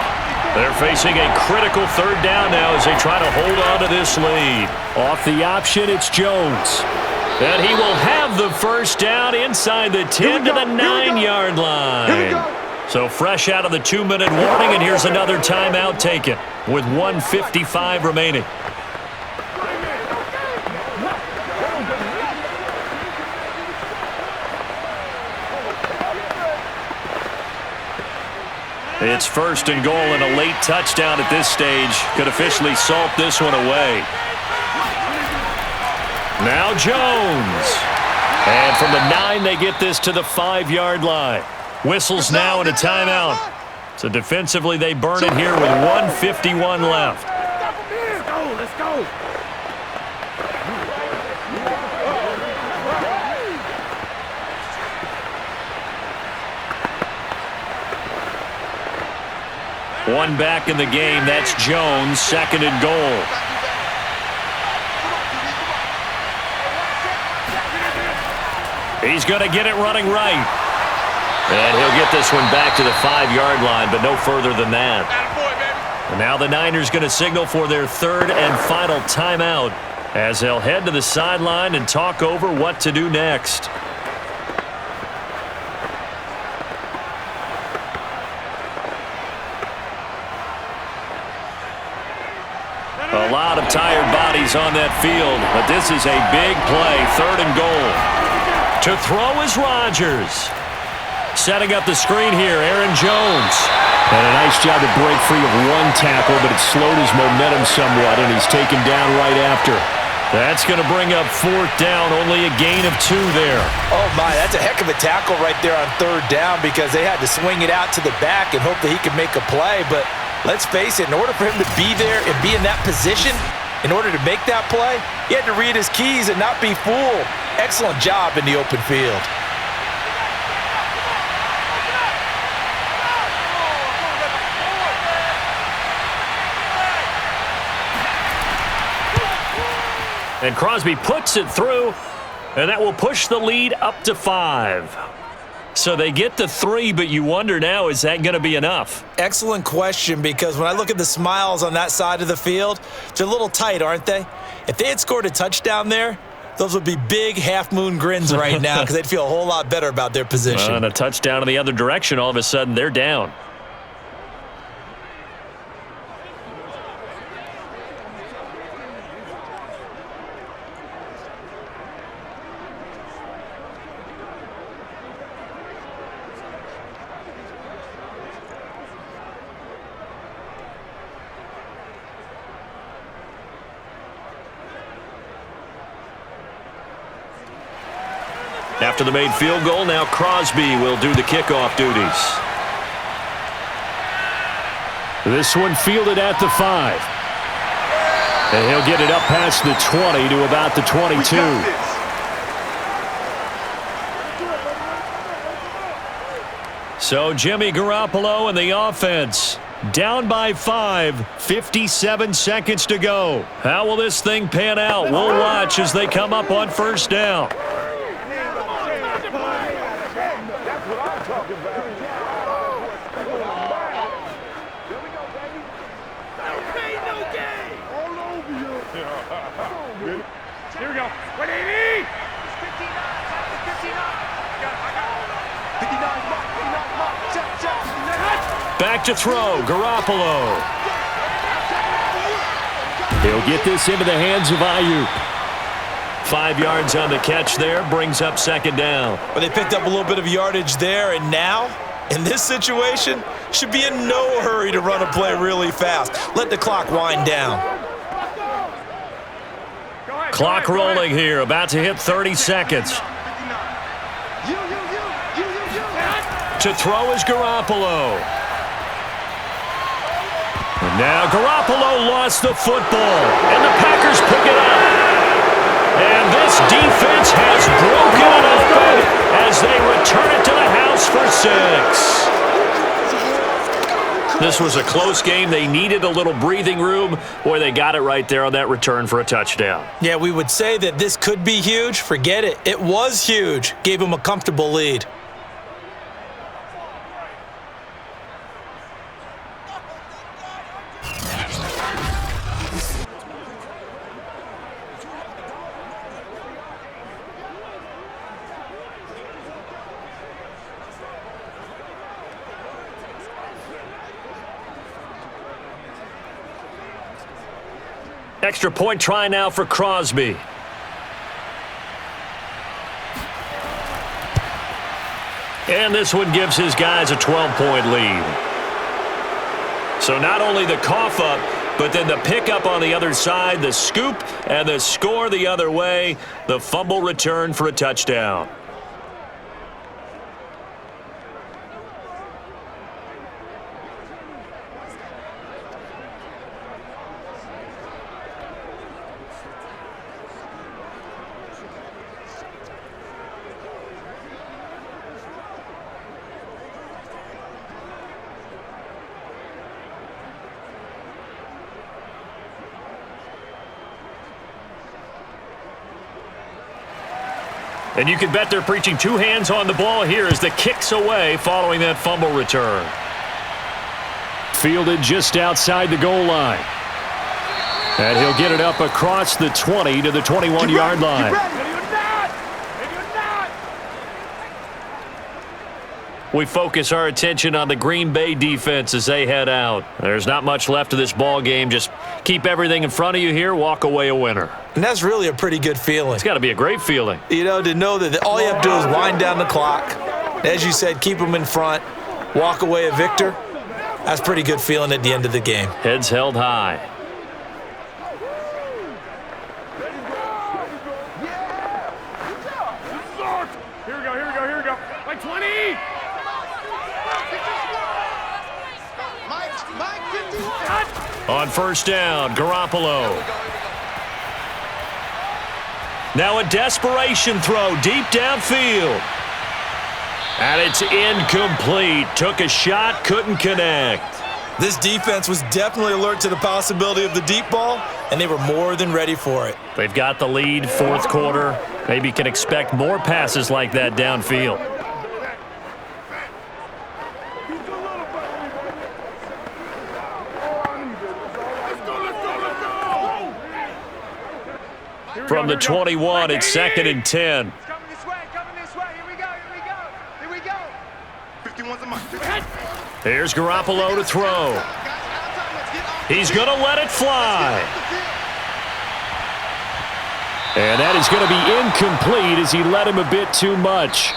They're facing a critical 3rd down now as they try to hold on to this lead. Off the option, it's Jones. And he will have the 1st down inside the 10 to the 9-yard line. So fresh out of the 2-minute warning, and here's another timeout taken with 1:55 remaining. It's 1st and goal, and a late touchdown at this stage could officially salt this one away. Now Jones. And from the 9, they get this to the 5-yard line. Whistles now and a timeout. So defensively, they burn it here with 1:51 left. Let's go. One back in the game. That's Jones, 2nd and goal. He's going to get it running right. And he'll get this one back to the 5-yard line, but no further than that. And now the Niners going to signal for their 3rd and final timeout as they'll head to the sideline and talk over what to do next. A lot of tired bodies on that field, but this is a big play, 3rd and goal. To throw is Rodgers. Setting up the screen here, Aaron Jones. And a nice job to break free of 1 tackle, but it slowed his momentum somewhat, and he's taken down right after. That's going to bring up 4th down, only a gain of 2 there. Oh, my, that's a heck of a tackle right there on 3rd down because they had to swing it out to the back and hope that he could make a play, but let's face it, in order for him to be there and be in that position, in order to make that play, he had to read his keys and not be fooled. Excellent job in the open field. And Crosby puts it through, and that will push the lead up to 5. So they get the 3, but you wonder now, is that going to be enough? Excellent question, because when I look at the smiles on that side of the field, they're a little tight, aren't they? If they had scored a touchdown there, those would be big half-moon grins right now because they'd feel a whole lot better about their position. And a touchdown in the other direction, all of a sudden they're down. After the made field goal, now Crosby will do the kickoff duties. This one fielded at the 5. And he'll get it up past the 20 to about the 22. So Jimmy Garoppolo and the offense down by 5, 57 seconds to go. How will this thing pan out? We'll watch as they come up on 1st down. Here we go. 180. 59. Back to throw, Garoppolo. He'll get this into the hands of Ayuk. 5 yards on the catch there, brings up second down. But they picked up a little bit of yardage there, and now, in this situation, should be in no hurry to run a play really fast. Let the clock wind down. Clock rolling here, about to hit 30 seconds. To throw is Garoppolo. And now Garoppolo lost the football, and the Packers pick it up. And this defense has broken it open as they return it to the house for 6. This was a close game. They needed a little breathing room. Boy, they got it right there on that return for a touchdown. Yeah, we would say that this could be huge. Forget it. It was huge. Gave them a comfortable lead. Extra point try now for Crosby. And this one gives his guys a 12-point lead. So not only the cough up, but then the pickup on the other side, the scoop, and the score the other way, the fumble return for a touchdown. And you can bet they're preaching two hands on the ball here as the kick's away following that fumble return. Fielded just outside the goal line. And he'll get it up across the 20 to the 21-yard line. We focus our attention on the Green Bay defense as they head out. There's not much left of this ball game. Just keep everything in front of you here, walk away a winner. And that's really a pretty good feeling. It's got to be a great feeling. You know, to know that all you have to do is wind down the clock. As you said, keep them in front, walk away a victor. That's a pretty good feeling at the end of the game. Heads held high. Here we go. Like 20. On first down, Garoppolo. Now a desperation throw deep downfield. And it's incomplete. Took a shot, couldn't connect. This defense was definitely alert to the possibility of the deep ball, and they were more than ready for it. They've got the lead, fourth quarter. Maybe can expect more passes like that downfield. From the 21, it's 2nd and 10. Coming this way. Here we go. 51's a mark. Here's Garoppolo to throw. He's going to let it fly. And that is going to be incomplete as he let him a bit too much.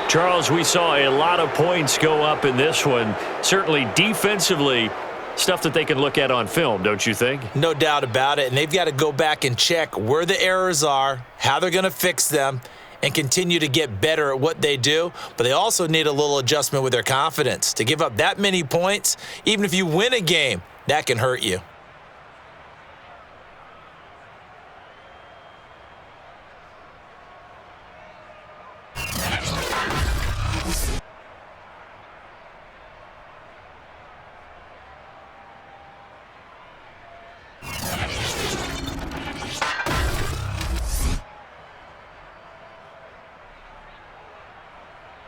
Charles, we saw a lot of points go up in this one. Certainly defensively, stuff that they can look at on film, don't you think? No doubt about it, and they've got to go back and check where the errors are, how they're going to fix them, and continue to get better at what they do. But they also need a little adjustment with their confidence. To give up that many points, even if you win a game, that can hurt you.